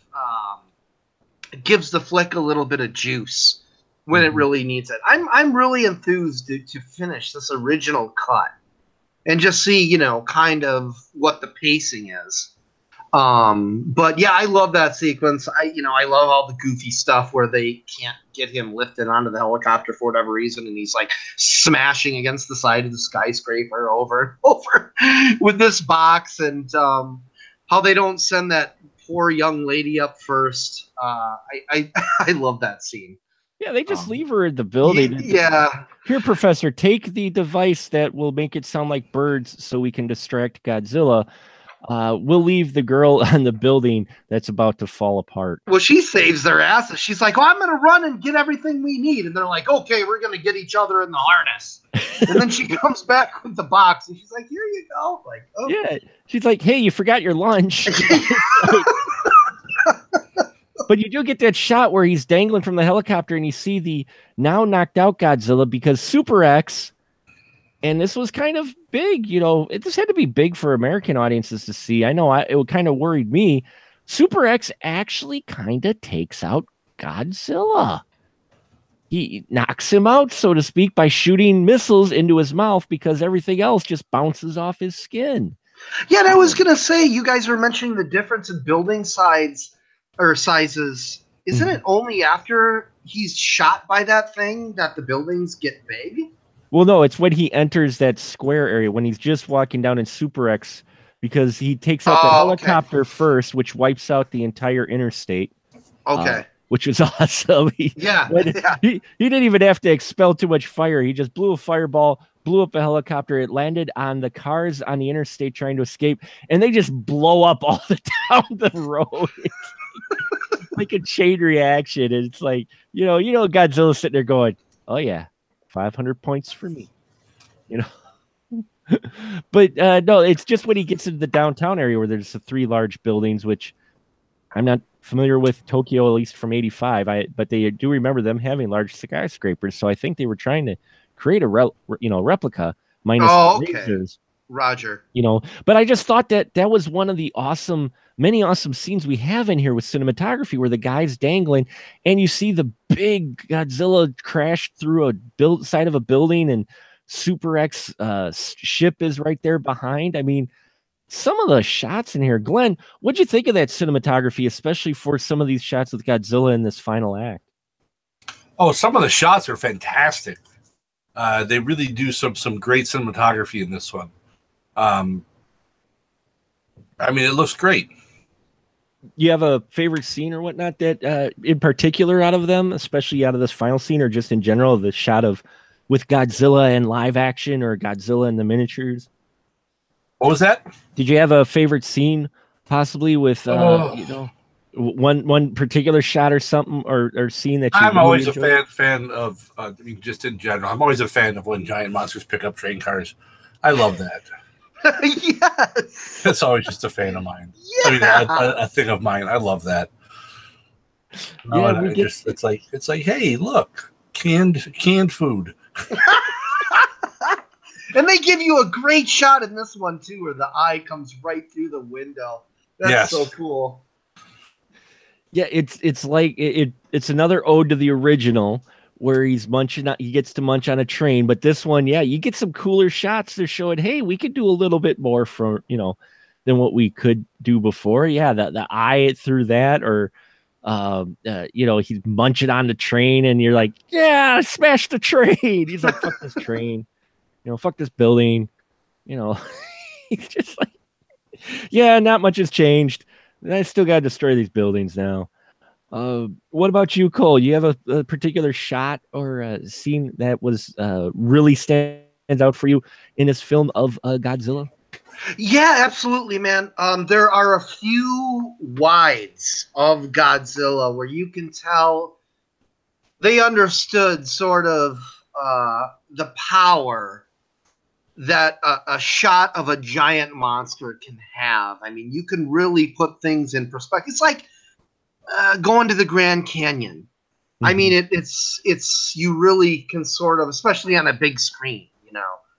gives the flick a little bit of juice when it really needs it. I'm really enthused to finish this original cut and just see, kind of what the pacing is. But yeah, I love that sequence. I love all the goofy stuff where they can't get him lifted onto the helicopter for whatever reason, and he's like smashing against the side of the skyscraper over and over with this box, and how they don't send that poor young lady up first. I love that scene. Yeah, they just leave her in the building. Yeah. Here, Professor, take the device that will make it sound like birds so we can distract Godzilla. We'll leave the girl on the building that's about to fall apart. Well, she saves their asses. She's like, I'm going to run and get everything we need. And they're like, okay, we're going to get each other in the harness. And then she comes back with the box and she's like, here you go. Like, oh. Yeah. She's like, hey, you forgot your lunch. But you do get that shot where he's dangling from the helicopter and you see the now knocked out Godzilla because Super X, and this was kind of big, this had to be big for American audiences to see. I know it kind of worried me. Super X actually kind of takes out Godzilla. He knocks him out, so to speak, by shooting missiles into his mouth because everything else just bounces off his skin. Yeah, and I was going to say, you guys were mentioning the difference in building sizes. Isn't it only after he's shot by that thing that the buildings get big? Well, no, it's when he enters that square area, when he's just walking down in Super X, because he takes out the helicopter first, which wipes out the entire interstate. Okay. Which was awesome. He didn't even have to expel too much fire. He just blew a fireball, blew up a helicopter. It landed on the cars on the interstate trying to escape, and they just blow up all down the road. It's like a chain reaction. And it's like, Godzilla's sitting there going, oh, yeah. 500 points for me, But no, it's just when he gets into the downtown area where there's the three large buildings, which I'm not familiar with Tokyo, at least from 85. But they do remember them having large skyscrapers. So I think they were trying to create a replica minus lasers. Roger. But I just thought that was one of the many awesome scenes we have in here with cinematography where the guy's dangling and you see the big Godzilla crash through a side of a building and Super X ship is right there behind. I mean, some of the shots in here, Glenn, what'd you think of that cinematography, especially for some of these shots with Godzilla in this final act? Oh, some of the shots are fantastic. They really do some great cinematography in this one. I mean, it looks great. You have a favorite scene or whatnot that in particular out of them, especially out of this final scene, or just in general, the shot of with Godzilla and live action or Godzilla and the miniatures? What was that? Did you have a favorite scene possibly with one particular shot or something or scene that you I'm really always enjoyed? a fan of I mean, just in general. I'm always a fan of when giant monsters pick up train cars. I love that. Yes. That's always just a fan of mine. Yeah. I mean, a thing of mine. I love that. Yeah, it's like, hey, look, canned food. And they give you a great shot in this one too, where the eye comes right through the window. That's so cool. Yeah, it's like it's another ode to the original where he gets to munch on a train, but this one, yeah, you get some cooler shots to show it. Hey, we could do a little bit more than what we could do before. Yeah, the eye through that, or he's munching on the train, and you're like, yeah, smash the train. He's like, fuck this train, fuck this building, he's just like, yeah, not much has changed. I still got to destroy these buildings now. What about you, Cole? You have a particular shot or a scene that was really stands out for you in this film of Godzilla? Yeah, absolutely, man. There are a few wides of Godzilla where you can tell they understood sort of the power that a shot of a giant monster can have. I mean, you can really put things in perspective. It's like going to the Grand Canyon. Mm-hmm. I mean, it's you really can sort of, especially on a big screen,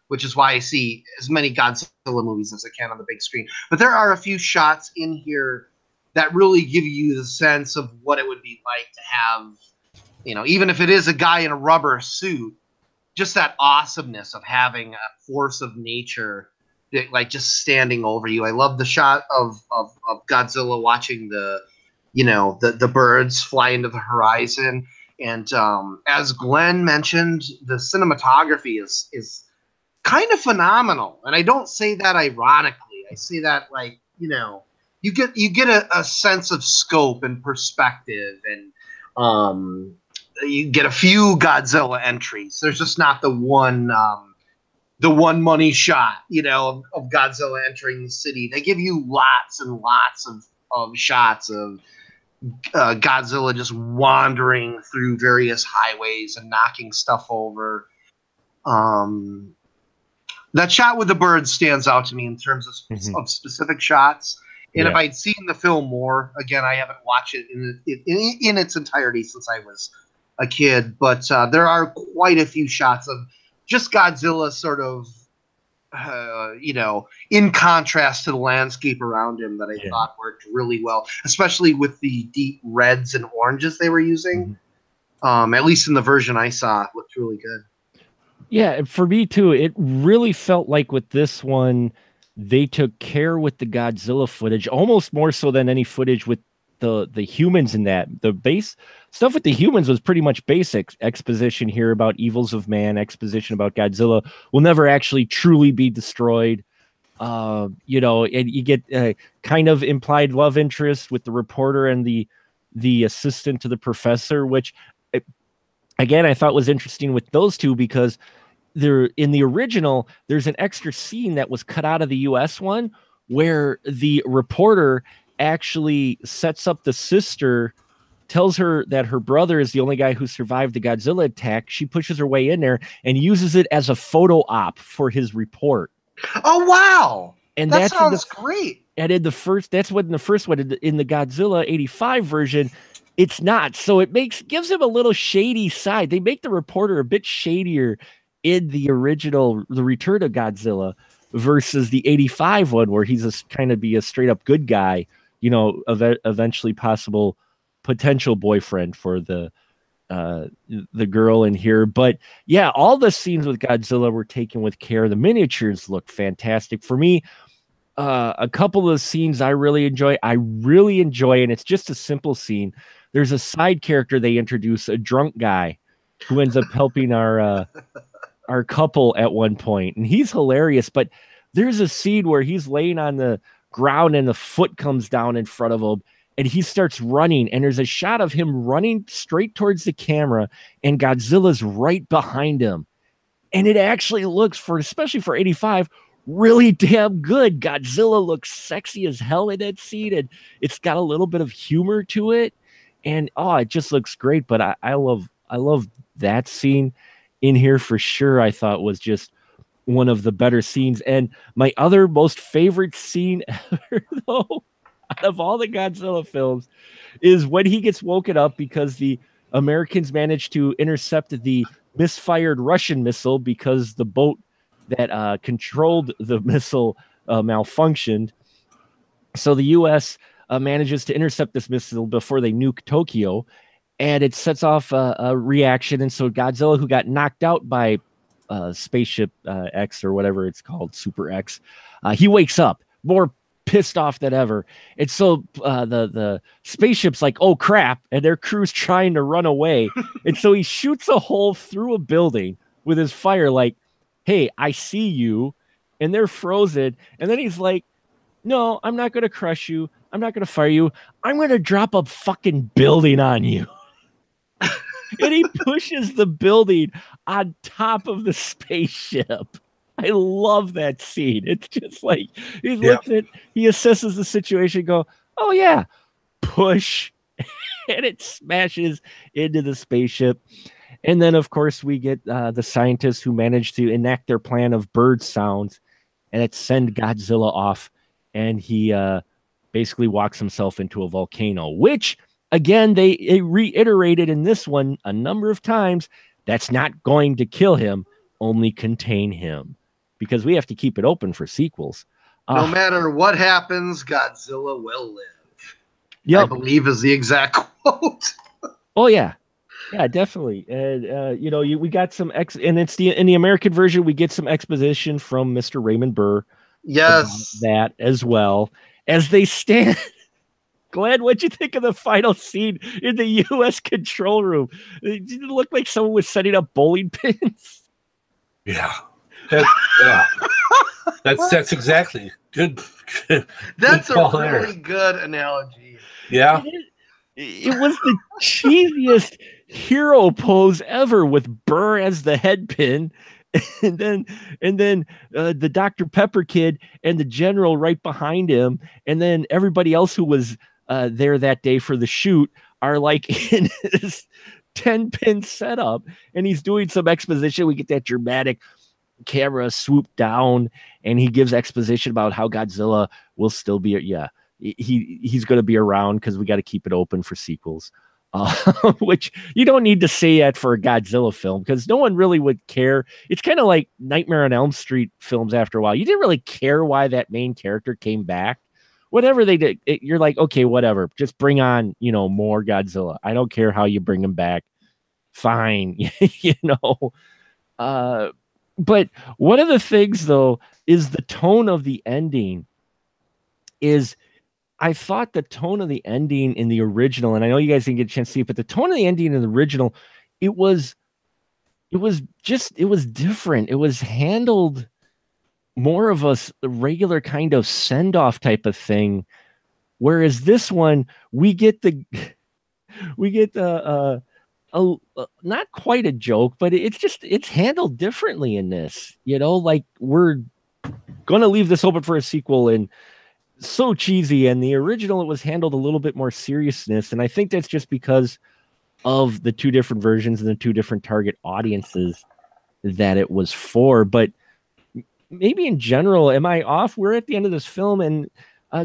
which is why I see as many Godzilla movies as I can on the big screen. But there are a few shots in here that really give you the sense of what it would be like to have, even if it is a guy in a rubber suit, just that awesomeness of having a force of nature that, like, just standing over you. I love the shot of Godzilla watching the birds fly into the horizon. And as Glenn mentioned, the cinematography is kind of phenomenal. And I don't say that ironically. I say that like, you get a sense of scope and perspective, and you get a few Godzilla entries. There's just not the one money shot, of Godzilla entering the city. They give you lots and lots of shots of Godzilla just wandering through various highways and knocking stuff over. That shot with the birds stands out to me in terms of specific shots. And if I'd seen the film more, again, I haven't watched it in its entirety since I was a kid, but there are quite a few shots of just Godzilla sort of, in contrast to the landscape around him that I thought worked really well, especially with the deep reds and oranges they were using. Mm-hmm. At least in the version I saw, it looked really good. Yeah, for me too, it really felt like with this one, they took care with the Godzilla footage, almost more so than any footage with the humans in that. The base stuff with the humans was pretty much basic exposition here about evils of man, exposition about Godzilla will never actually truly be destroyed. And you get kind of implied love interest with the reporter and the assistant to the professor, which again, I thought was interesting with those two because in the original, there's an extra scene that was cut out of the US one where the reporter actually sets up the sister, tells her that her brother is the only guy who survived the Godzilla attack. She pushes her way in there and uses it as a photo op for his report. Oh, wow. And that sounds great. And in the first one, in the Godzilla 85 version, it's not. So it gives him a little shady side. They make the reporter a bit shadier in the original, The Return of Godzilla, versus the 85 one, where he's kind of be a straight up good guy, eventually possible potential boyfriend for the girl in here. But yeah, all the scenes with Godzilla were taken with care. The miniatures look fantastic. For me, a couple of the scenes I really enjoy, and it's just a simple scene. There's a side character they introduce, a drunk guy who ends up helping our couple at one point, and he's hilarious. But there's a scene where he's laying on the ground and the foot comes down in front of him, and he starts running, and there's a shot of him running straight towards the camera, and Godzilla's right behind him. And it actually looks, especially for 85, really damn good. Godzilla looks sexy as hell in that scene, and it's got a little bit of humor to it. And it just looks great. But I love that scene in here for sure. I thought was just one of the better scenes. And my other most favorite scene ever, though, out of all the Godzilla films, is when he gets woken up because the Americans managed to intercept the misfired Russian missile because the boat that controlled the missile malfunctioned. So the U.S. Manages to intercept this missile before they nuke Tokyo, and it sets off a reaction. And so Godzilla, who got knocked out by Spaceship X or whatever it's called, Super X, he wakes up more pissed off than ever. And so the spaceship's like, oh crap, and their crew's trying to run away. And so he shoots a hole through a building with his fire, like, hey, I see you. And they're frozen. And then he's like, no, I'm not going to crush you. I'm not going to fire you. I'm going to drop a fucking building on you. And he pushes the building on top of the spaceship. I love that scene. It's just like he looks at, he assesses the situation, go, oh yeah, push, and it smashes into the spaceship. And then of course we get the scientists who manage to enact their plan of bird sounds, and it send Godzilla off, and he basically walks himself into a volcano, which again they reiterated in this one a number of times. That's not going to kill him, only contain him, because we have to keep it open for sequels. No matter what happens, Godzilla will live. Yep. I believe is the exact quote. Oh yeah, yeah, definitely. And we got some and it's in the American version we get some exposition from Mr. Raymond Burr. Yes, that as well as they stand. Glenn, what'd you think of the final scene in the U.S. control room? It didn't look like someone was setting up bowling pins. Yeah. That's exactly good. That's good a really good analogy. Yeah. It was the cheesiest hero pose ever, with Burr as the head pin, and then the Dr. Pepper kid and the general right behind him, and then everybody else who was there that day for the shoot are like in this 10-pin setup, and he's doing some exposition. We get that dramatic camera swoop down, and he gives exposition about how Godzilla will still be he's going to be around because we got to keep it open for sequels, which you don't need to say that for a Godzilla film because no one really would care. It's kind of like Nightmare on Elm Street films. After a while, you didn't really care why that main character came back. Whatever they did, you're like, okay, whatever, just bring on more Godzilla. I don't care how you bring him back, fine. But one of the things, though, is the tone of the ending. I thought the tone of the ending in the original, and I know you guys didn't get a chance to see it, but the tone of the ending in the original, it was different. It was handled more of a regular kind of send-off type of thing. Whereas this one, we get not quite a joke, but it's handled differently in this, like we're going to leave this open for a sequel, and so cheesy. And the original, it was handled a little bit more seriousness. And I think that's just because of the two different versions and the two different target audiences that it was for. But maybe in general, am I off? We're at the end of this film, and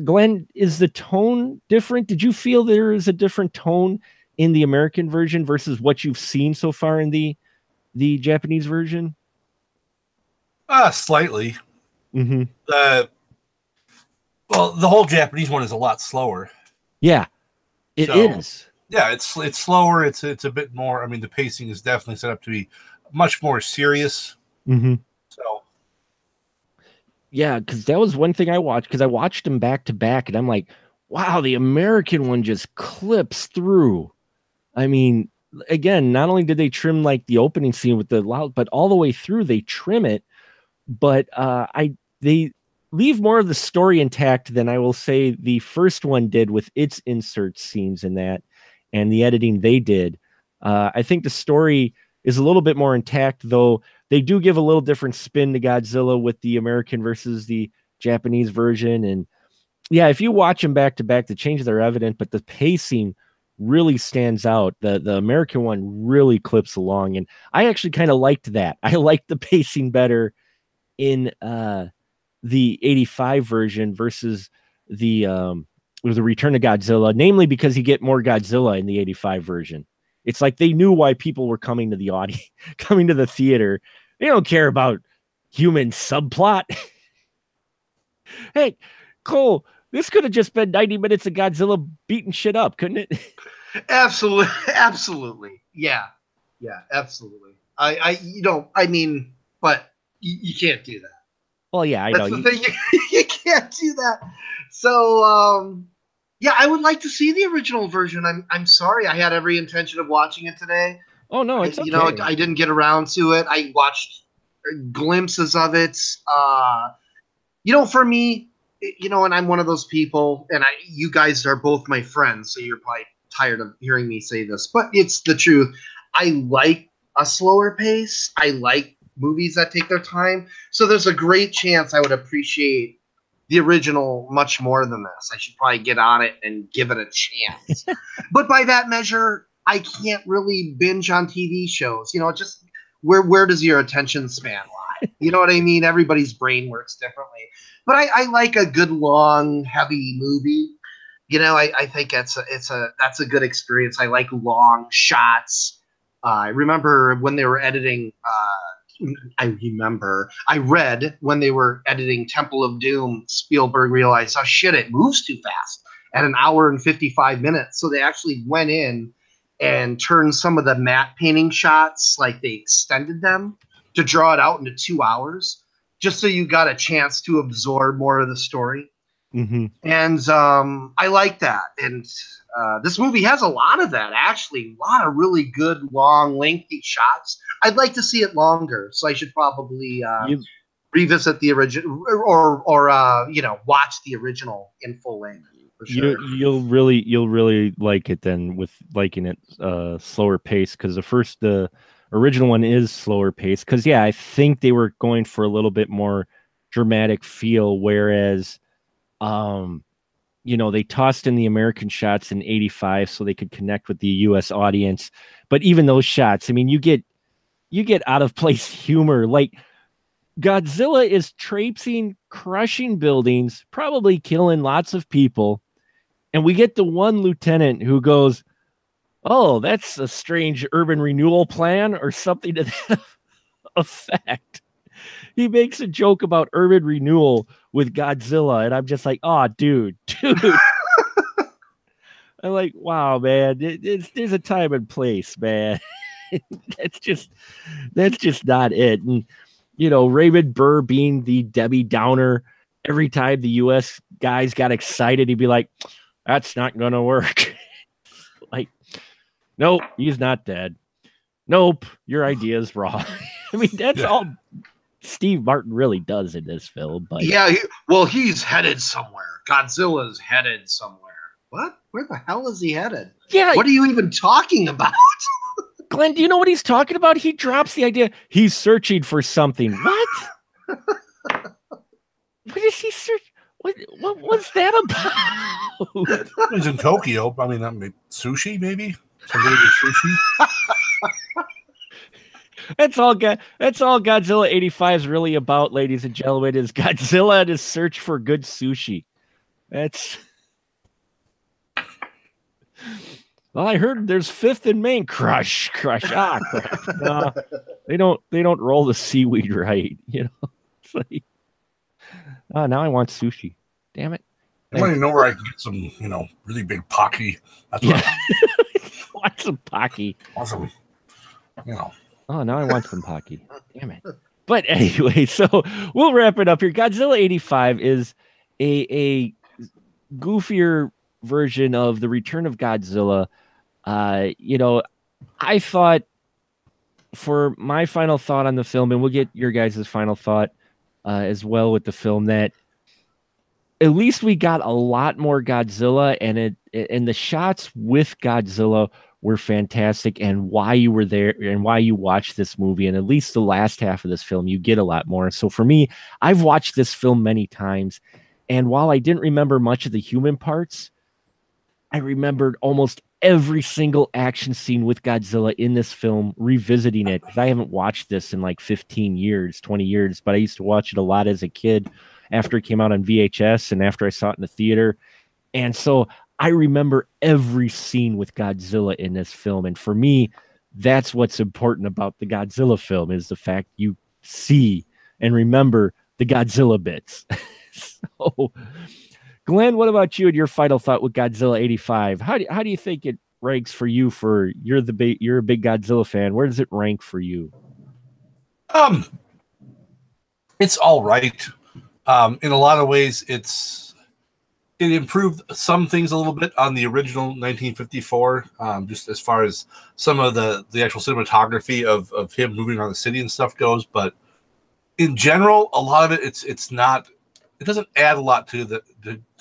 Glenn, is the tone different? Did you feel there is a different tone in the American version versus what you've seen so far in the Japanese version? Slightly. Mm-hmm. Well, the whole Japanese one is a lot slower. Yeah, it is. Yeah, it's slower. It's a bit more. I mean, the pacing is definitely set up to be much more serious. Mm-hmm. So, yeah, because that was one thing I watched, because I watched them back to back, and I'm like, wow, the American one just clips through. I mean, again, not only did they trim like the opening scene with the loud, but all the way through they trim it. But they leave more of the story intact than I will say the first one did with its insert scenes in that and the editing they did. I think the story is a little bit more intact, though they do give a little different spin to Godzilla with the American versus the Japanese version. And yeah, if you watch them back to back, the changes are evident, but the pacing really stands out. The American one really clips along, and I actually kind of liked that. I liked the pacing better in the 85 version versus the Return of Godzilla, namely because you get more Godzilla in the 85 version. It's like they knew why people were coming to the audience, coming to the theater. They don't care about human subplot. Hey, Cole, this could have just been 90 minutes of Godzilla beating shit up, couldn't it? Absolutely. Yeah, absolutely. But you can't do that. Well, yeah, I That's know. The thing. You can't do that. So, yeah, I would like to see the original version. I'm sorry. I had every intention of watching it today. Oh, no, it's okay. I didn't get around to it. I watched glimpses of it. For me, and I'm one of those people, and you guys are both my friends, so you're probably tired of hearing me say this, but it's the truth. I like a slower pace. I like movies that take their time. So there's a great chance I would appreciate the original much more than this. I should probably get on it and give it a chance. But by that measure, I can't really binge on TV shows. Just where does your attention span lie? You know what I mean? Everybody's brain works differently. But I like a good, long, heavy movie. I think that's a good experience. I like long shots. I remember when they were editing. I read when they were editing Temple of Doom, Spielberg realized, oh shit, it moves too fast at an hour and 55 minutes. So they actually went in and turned some of the matte painting shots, like they extended them to draw it out into 2 hours, just so you got a chance to absorb more of the story. Mm-hmm. And I like that. And this movie has a lot of that, actually. A lot of really good, long, lengthy shots. I'd like to see it longer, so I should probably revisit the original or watch the original in full length. For sure. You'll really like it then, with liking it slower pace, because the original one is slower pace. Because I think they were going for a little bit more dramatic feel, whereas they tossed in the American shots in 85 so they could connect with the US audience. But even those shots, I mean, you get out of place humor. Like Godzilla is traipsing, crushing buildings, probably killing lots of people. And we get the one lieutenant who goes, "Oh, that's a strange urban renewal plan," or something to that effect. He makes a joke about urban renewal with Godzilla, and I'm just like, "Oh, dude." I'm like, "Wow, man, there's a time and place, man." that's just not it. And Raymond Burr being the Debbie Downer, every time the U.S. guys got excited, he'd be like, "That's not gonna work." Like, nope, he's not dead. Nope, your idea is wrong. I mean, that's all Steve Martin really does in this film. But he's headed somewhere. Godzilla's headed somewhere. What? Where the hell is he headed? Yeah. What are you even talking about? Glenn, do you know what he's talking about? He drops the idea. He's searching for something. What? What is he searching? What was that about? He's in Tokyo. I mean, sushi, maybe? Somebody with sushi? That's all Godzilla 85 is really about, ladies and gentlemen, is Godzilla and his search for good sushi. That's... Well, I heard there's Fifth and Main. Crush. Ah, crap. No, they don't roll the seaweed right, It's like, now I want sushi. Damn it. I want to know where I can get some, really big pocky. That's what I want some pocky. Awesome. Oh, now I want some pocky. Damn it. But anyway, so we'll wrap it up here. Godzilla 85 is a goofier version of the Return of Godzilla. I thought for my final thought on the film, and we'll get your guys' final thought as well with the film, that at least we got a lot more Godzilla, and the shots with Godzilla were fantastic, and why you were there and why you watched this movie, and at least the last half of this film, you get a lot more. So for me, I've watched this film many times, and while I didn't remember much of the human parts, I remembered almost every single action scene with Godzilla in this film, revisiting it, because I haven't watched this in like 15 years, 20 years, but I used to watch it a lot as a kid after it came out on VHS and after I saw it in the theater. And so I remember every scene with Godzilla in this film. And for me, that's what's important about the Godzilla film, is the fact you see and remember the Godzilla bits. So, Glenn, what about you and your final thought with Godzilla 85? How do you think it ranks for you? You're a big Godzilla fan. Where does it rank for you? It's all right. In a lot of ways, it improved some things a little bit on the original 1954, just as far as some of the actual cinematography of him moving around the city and stuff goes. But in general, a lot of it, it doesn't add a lot to the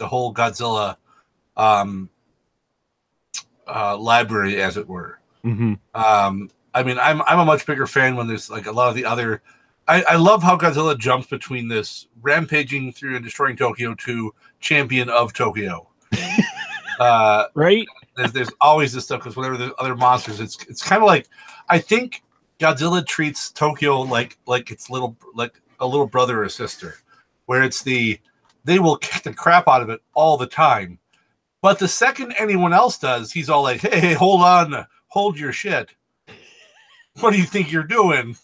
whole Godzilla library, as it were. Mm-hmm. I mean, I'm a much bigger fan when there's like a lot of the other. I love how Godzilla jumps between this rampaging through and destroying Tokyo to champion of Tokyo. Right? There's always this stuff, because whenever there's other monsters, it's kind of like, I think Godzilla treats Tokyo like it's like a little brother or sister, where they will kick the crap out of it all the time. But the second anyone else does, he's all like, hey, hold on, hold your shit. What do you think you're doing?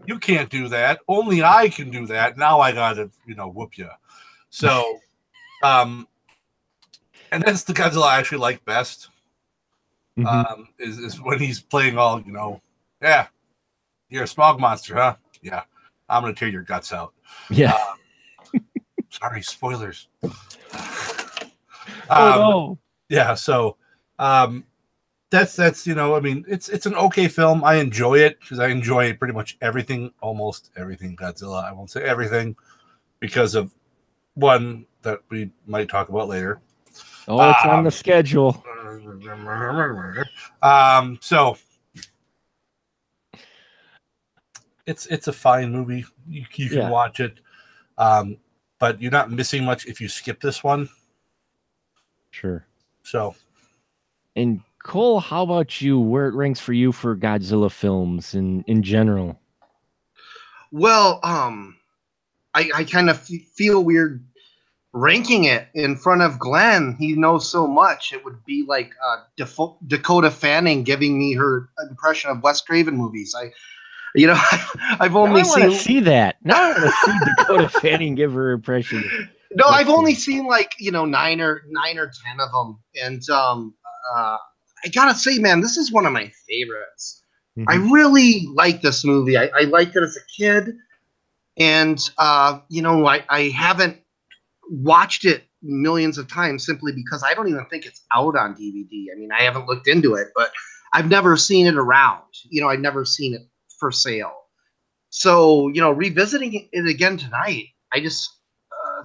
You can't do that. Only I can do that. Now I gotta, whoop you. So, and that's the Godzilla I actually like best. Mm-hmm. Is when he's playing all, yeah, you're a smog monster, huh? Yeah, I'm gonna tear your guts out. Yeah. Sorry, spoilers. No. Yeah, so that's I mean, it's an okay film. I enjoy it because I enjoy pretty much almost everything Godzilla. I won't say everything because of one that we might talk about later. Oh, it's on the schedule. So it's a fine movie. You can watch it, but you're not missing much if you skip this one. Sure. So, and Cole, how about you? Where it ranks for you for Godzilla films in general? Well, I kind of feel weird ranking it in front of Glenn. He knows so much. It would be like Dakota Fanning giving me her impression of Wes Craven movies. I've only seen. I want to see that. Now I want to see Dakota Fanning give her impression. No, I've only seen like 9 or 10 of them, and I gotta say, man, this is one of my favorites. Mm-hmm. I really like this movie. I liked it as a kid, and I haven't watched it millions of times simply because I don't even think it's out on DVD. I mean, I haven't looked into it, but I've never seen it around. I've never seen it for sale. So, revisiting it again tonight, I just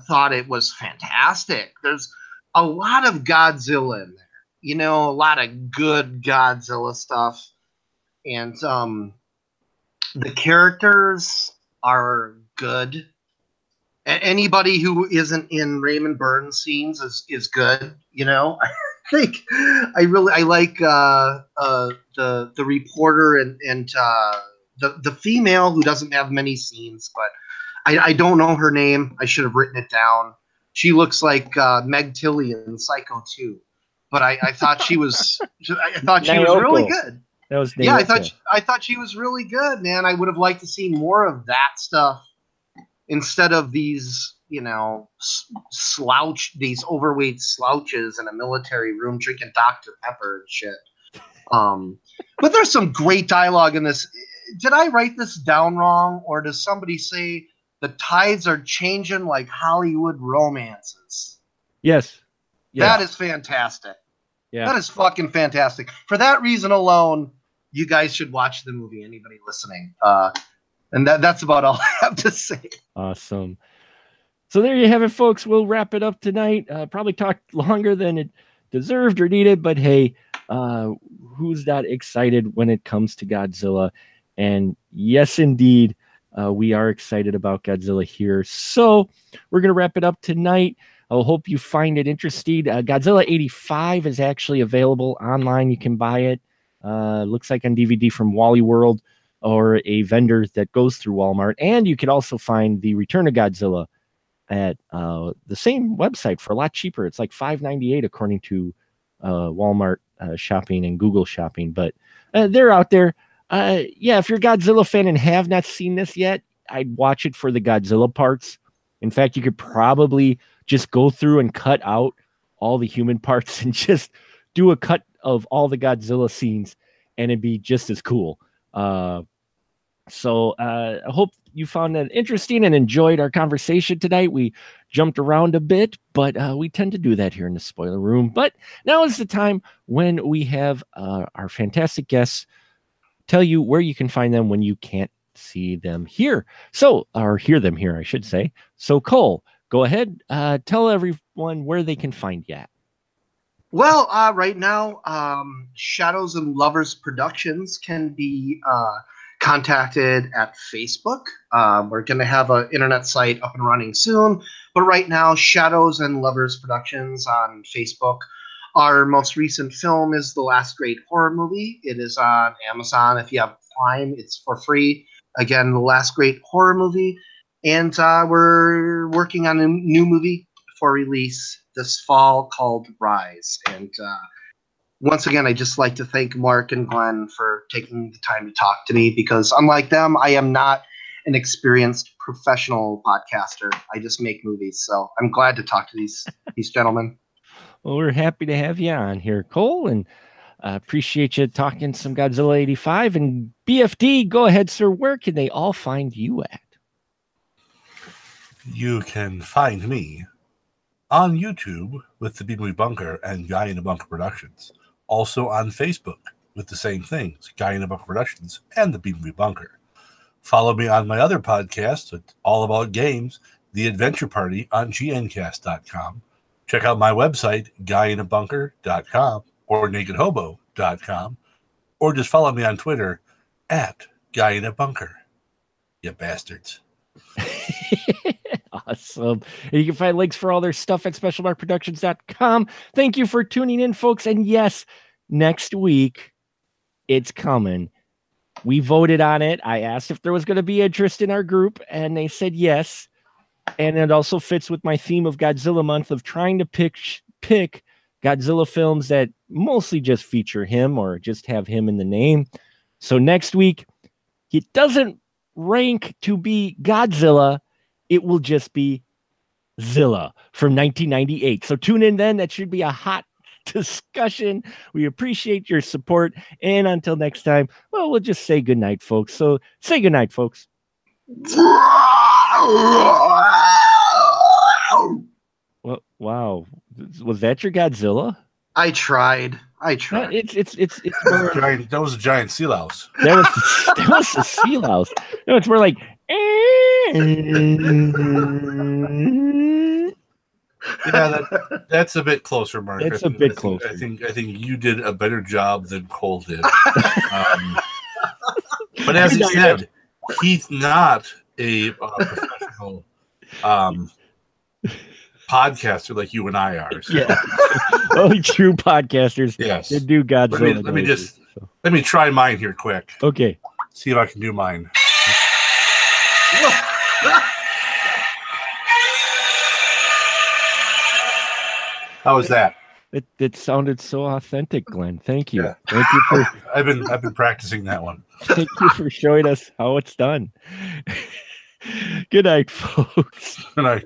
thought it was fantastic. There's a lot of Godzilla in there. A lot of good Godzilla stuff. And the characters are good. Anybody who isn't in Raymond Burns scenes is good. I think I like the reporter and the female who doesn't have many scenes, but I don't know her name. I should have written it down. She looks like Meg Tilly in Psycho 2. But I thought she was. I thought she was really good. That was Naoko. I thought she was really good, man. I would have liked to see more of that stuff instead of these, these overweight slouches in a military room drinking Dr. Pepper and shit. But there's some great dialogue in this. Did I write this down wrong, or does somebody say the tides are changing like Hollywood romances? Yes. Yeah. That is fantastic. Yeah. That is fucking fantastic. For that reason alone, you guys should watch the movie. Anybody listening? And that's about all I have to say. Awesome. So there you have it, folks. We'll wrap it up tonight. Probably talked longer than it deserved or needed, but hey, who's not excited when it comes to Godzilla? And yes, indeed, we are excited about Godzilla here. So we're going to wrap it up tonight. I hope you find it interesting. Godzilla 85 is actually available online. You can buy it. Looks like on DVD from Wally World or a vendor that goes through Walmart. And you can also find the Return of Godzilla at the same website for a lot cheaper. It's like $5.98 according to Walmart shopping and Google shopping. But they're out there. Yeah, if you're a Godzilla fan and have not seen this yet, I'd watch it for the Godzilla parts. In fact, you could probably just go through and cut out all the human parts and just do a cut of all the Godzilla scenes, and it'd be just as cool. So I hope you found that interesting and enjoyed our conversation tonight. We jumped around a bit, but we tend to do that here in the spoiler room. But now is the time when we have our fantastic guests tell you where you can find them when you can't see them here. So, or hear them here, I should say. So, Cole, go ahead. Tell everyone where they can find you at. Well, right now, Shadows and Lovers Productions can be contacted at Facebook. We're going to have an internet site up and running soon, but right now, Shadows and Lovers Productions on Facebook. Our most recent film is The Last Great Horror Movie. It is on Amazon. If you have Prime, it's for free. Again, The Last Great Horror Movie. And we're working on a new movie for release this fall called Rise. And once again, I just like to thank Mark and Glenn for taking the time to talk to me, because unlike them, I am not an experienced professional podcaster. I just make movies. So I'm glad to talk to these gentlemen. Well, we're happy to have you on here, Cole, and appreciate you talking some Godzilla 85. And BFD, go ahead, sir. Where can they all find you at? You can find me on YouTube with the B-Movie Bunker and Guy in a Bunker Productions. Also on Facebook with the same things, Guy in a Bunker Productions and the B-Movie Bunker. Follow me on my other podcast, it's all about games, The Adventure Party on gncast.com. Check out my website, guyinabunker.com or nakedhobo.com, or just follow me on Twitter at guyinabunker. You bastards. Awesome. And you can find links for all their stuff at specialmarkproductions.com. Thank you for tuning in, folks. And yes, next week, it's coming. We voted on it. I asked if there was going to be interest in our group, and they said yes. And it also fits with my theme of Godzilla Month of trying to pick Godzilla films that mostly just feature him or just have him in the name. So next week, it doesn't rank to be Godzilla. It will just be Zilla from 1998. So tune in then. That should be a hot discussion. We appreciate your support. And until next time, well, we'll just say goodnight, folks. So say goodnight, folks. Well, wow. Was that your Godzilla? I tried. It's that was a giant sea louse. That was a sea louse. No, it's more like yeah, that's a bit closer, Mark. It's a bit closer. I think you did a better job than Cole did. But as he said, he's not a professional podcaster like you and I are. So. Yeah, only true podcasters. Yes, that do Godzilla. Let me try mine here quick. Okay, see if I can do mine. How was that? It sounded so authentic, Glenn. Thank you. Yeah. Thank you for. I've been practicing that one. Thank you for showing us how it's done. Good night, folks. Good night.